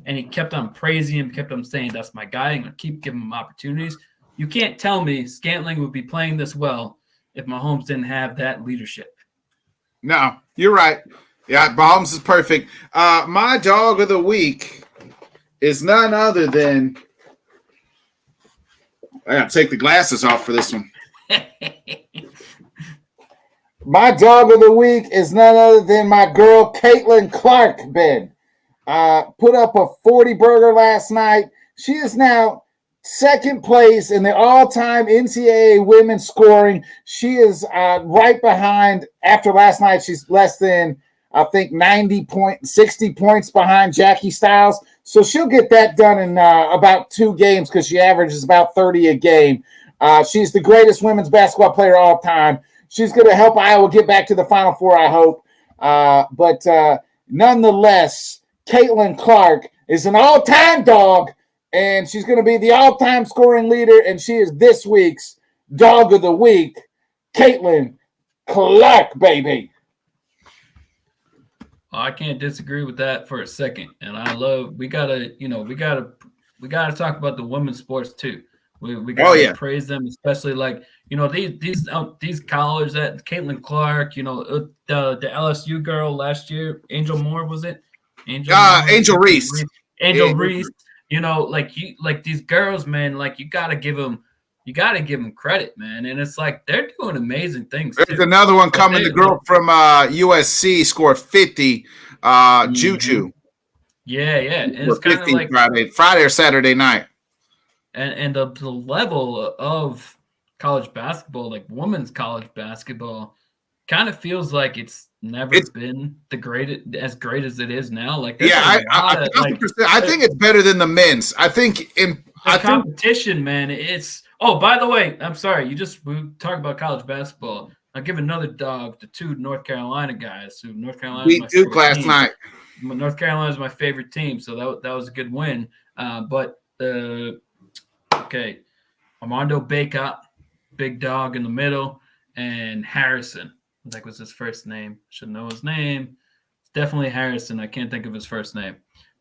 and he kept on praising him, kept on saying, that's my guy, I'm going to keep giving him opportunities. You can't tell me Scantling would be playing this well if Mahomes didn't have that leadership. No, you're right. Yeah, Mahomes is perfect. My dog of the week is none other than – I got to take the glasses off for this one. My dog of the week is none other than my girl, Caitlin Clark, Ben. Put up a 40-burger last night. She is now second place in the all-time NCAA women's scoring. She is right behind, after last night, she's less than, I think, 60 points behind Jackie Stiles. So she'll get that done in about 2 games because she averages about 30 a game. She's the greatest women's basketball player of all time. She's going to help Iowa get back to the Final Four, I hope. But nonetheless, Caitlin Clark is an all-time dog, and she's going to be the all-time scoring leader, and she is this week's dog of the week, Caitlin Clark, baby. I can't disagree with that for a second. And I love, we gotta talk about the women's sports too. We gotta praise them, especially like, these college that Caitlin Clark, the LSU girl last year, Angel Moore, was it? Angel Reese. Angel Reese. Like these girls, man, like you gotta give them credit, man. And it's like they're doing amazing things. There's another one coming. The girl from USC scored 50. Juju. Yeah. And it's kind of like Friday or Saturday night. And the level of college basketball, like women's college basketball, kind of feels like it's never been as great as it is now. Like, I think it's better than the men's. I think competition, man. It's Oh, by the way, I'm sorry. We talked about college basketball. I'll give another dog to two North Carolina guys. Who North Carolina Beat Duke last night. North Carolina is my favorite team, so that was a good win. Okay, Armando Bacot, big dog in the middle, and Harrison. That was his first name. Should know his name. It's definitely Harrison. I can't think of his first name.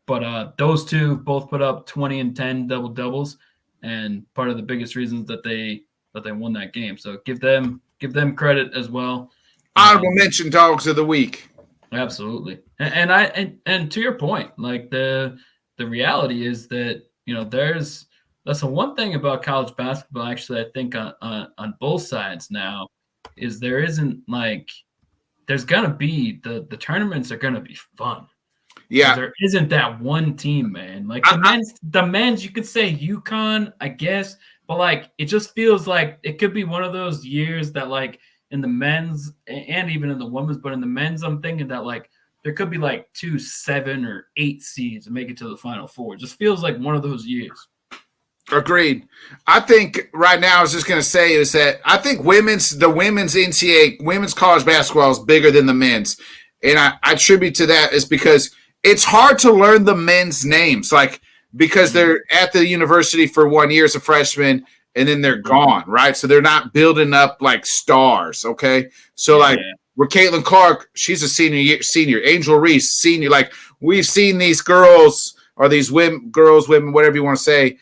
But those two both put up 20 and 10 double-doubles, and part of the biggest reasons that they won that game. So give them credit as well. Honorable mention dogs of the week. Absolutely. And to your point, like the reality is that, that's the one thing about college basketball, actually, I think on both sides now, is there isn't like there's gonna be the tournaments are gonna be fun. Yeah, there isn't that one team, man. Like the men's, you could say UConn, I guess, but like it just feels like it could be one of those years that like in the men's and even in the women's, but in the men's, I'm thinking that like there could be like 2 7 or 8 seeds and make it to the Final Four. It just feels like one of those years. Agreed. I think right now I was just going to say is that I think the women's NCAA, women's college basketball is bigger than the men's. And I attribute to that is because it's hard to learn the men's names, like because they're at the university for 1 year as a freshman and then they're gone, right? So they're not building up like stars, okay? So like where Caitlin Clark, she's a senior, Angel Reese, senior. Like we've seen these girls or these women, whatever you want to say,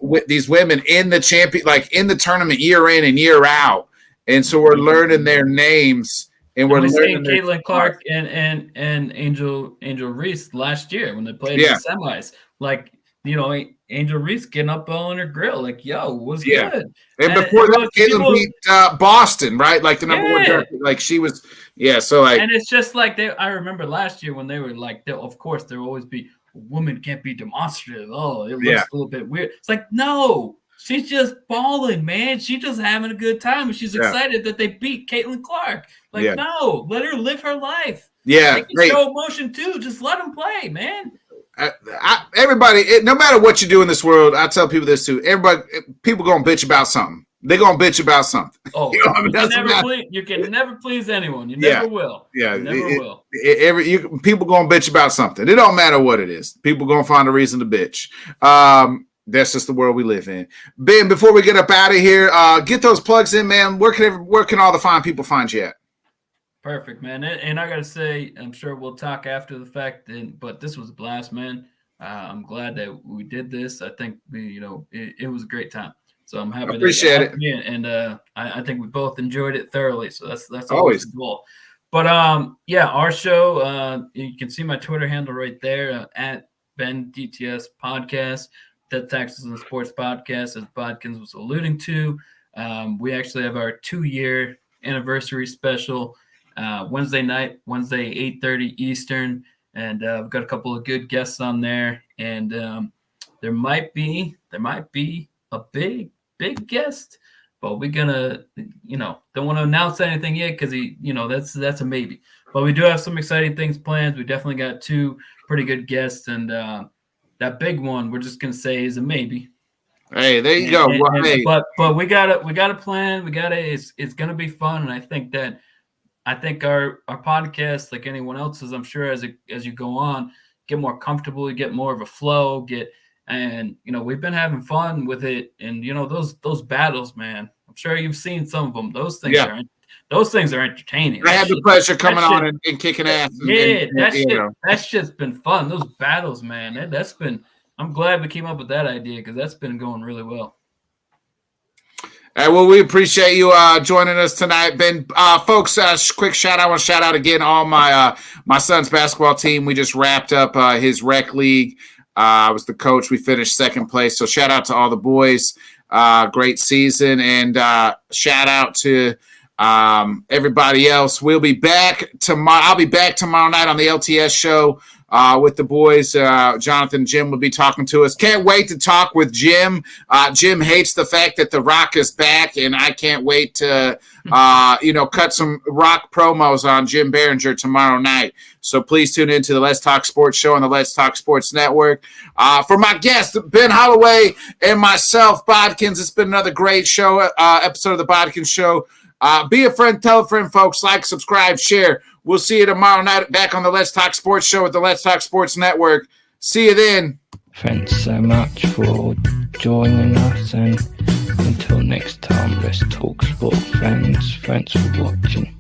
with these women in the champion, like in the tournament year in and year out. And so we're learning their names. And we're seeing Caitlin Clark and Angel Reese last year when they played in the semis. Like, Angel Reese getting up all in her grill, like, yo, what's good? And before that, Caitlin beat Boston, right? Like the number one draft, like she was, So like, and it's just like I remember last year when they were like, of course, there will always be a woman can't be demonstrative. Oh, it looks a little bit weird. It's like, no. She's just balling, man. She's just having a good time. And she's excited that they beat Caitlin Clark. Like, no, let her live her life. Yeah. They can show emotion too. Just let them play, man. Everybody, no matter what you do in this world, I tell people this too. People going to bitch about something. They're going to bitch about something. Oh, you can never please anyone. You never will. Yeah. You never will. People going to bitch about something. It don't matter what it is. People going to find a reason to bitch. That's just the world we live in. Ben, before we get up out of here, get those plugs in, man. Where can all the fine people find you at? Perfect, man. And I got to say, I'm sure we'll talk after the fact, but this was a blast, man. I'm glad that we did this. I think, it was a great time. So I'm happy. Appreciate it. And I think we both enjoyed it thoroughly. So that's always the goal. But our show, you can see my Twitter handle right there, at Ben DTS Podcast. That Taxes and Sports Podcast, as Bodkins was alluding to. We actually have our 2-year anniversary special Wednesday night, Wednesday 8:30 Eastern, and we've got a couple of good guests on there. And there might be a big guest, but we're gonna, don't want to announce anything yet because that's a maybe. But we do have some exciting things planned. We definitely got 2 pretty good guests, and that big one, we're just gonna say is a maybe. Hey, there you go. But we got a plan. It's gonna be fun, and I think our podcast, like anyone else's, I'm sure as you go on, get more comfortable, you get more of a flow, we've been having fun with it, and those battles, man. I'm sure you've seen some of them. Those things are entertaining. I had the pleasure coming on and kicking ass. That's just been fun. Those battles, man. That's been. I'm glad we came up with that idea because that's been going really well. Well, we appreciate you joining us tonight, Ben. Folks, quick shout out. I want to shout out again all my son's basketball team. We just wrapped up his rec league. I was the coach. We finished second place. So shout out to all the boys. Great season, and shout out to everybody else. We'll be back tomorrow. I'll be back tomorrow night on the LTS show with the boys. Jonathan, Jim will be talking to us. Can't wait to talk with Jim. Jim hates the fact that The Rock is back, and I can't wait to cut some Rock promos on Jim Behringer tomorrow night. So please tune into the Let's Talk Sports show on the Let's Talk Sports Network. For my guest, Ben Holloway, and myself, Bodkins, it's been another great show, episode of the Bodkins Show. Be a friend, tell a friend, folks. Like, subscribe, share. We'll see you tomorrow night back on the Let's Talk Sports show with the Let's Talk Sports Network. See you then. Thanks so much for joining us, and until next time, let's talk sport, friends. Thanks for watching.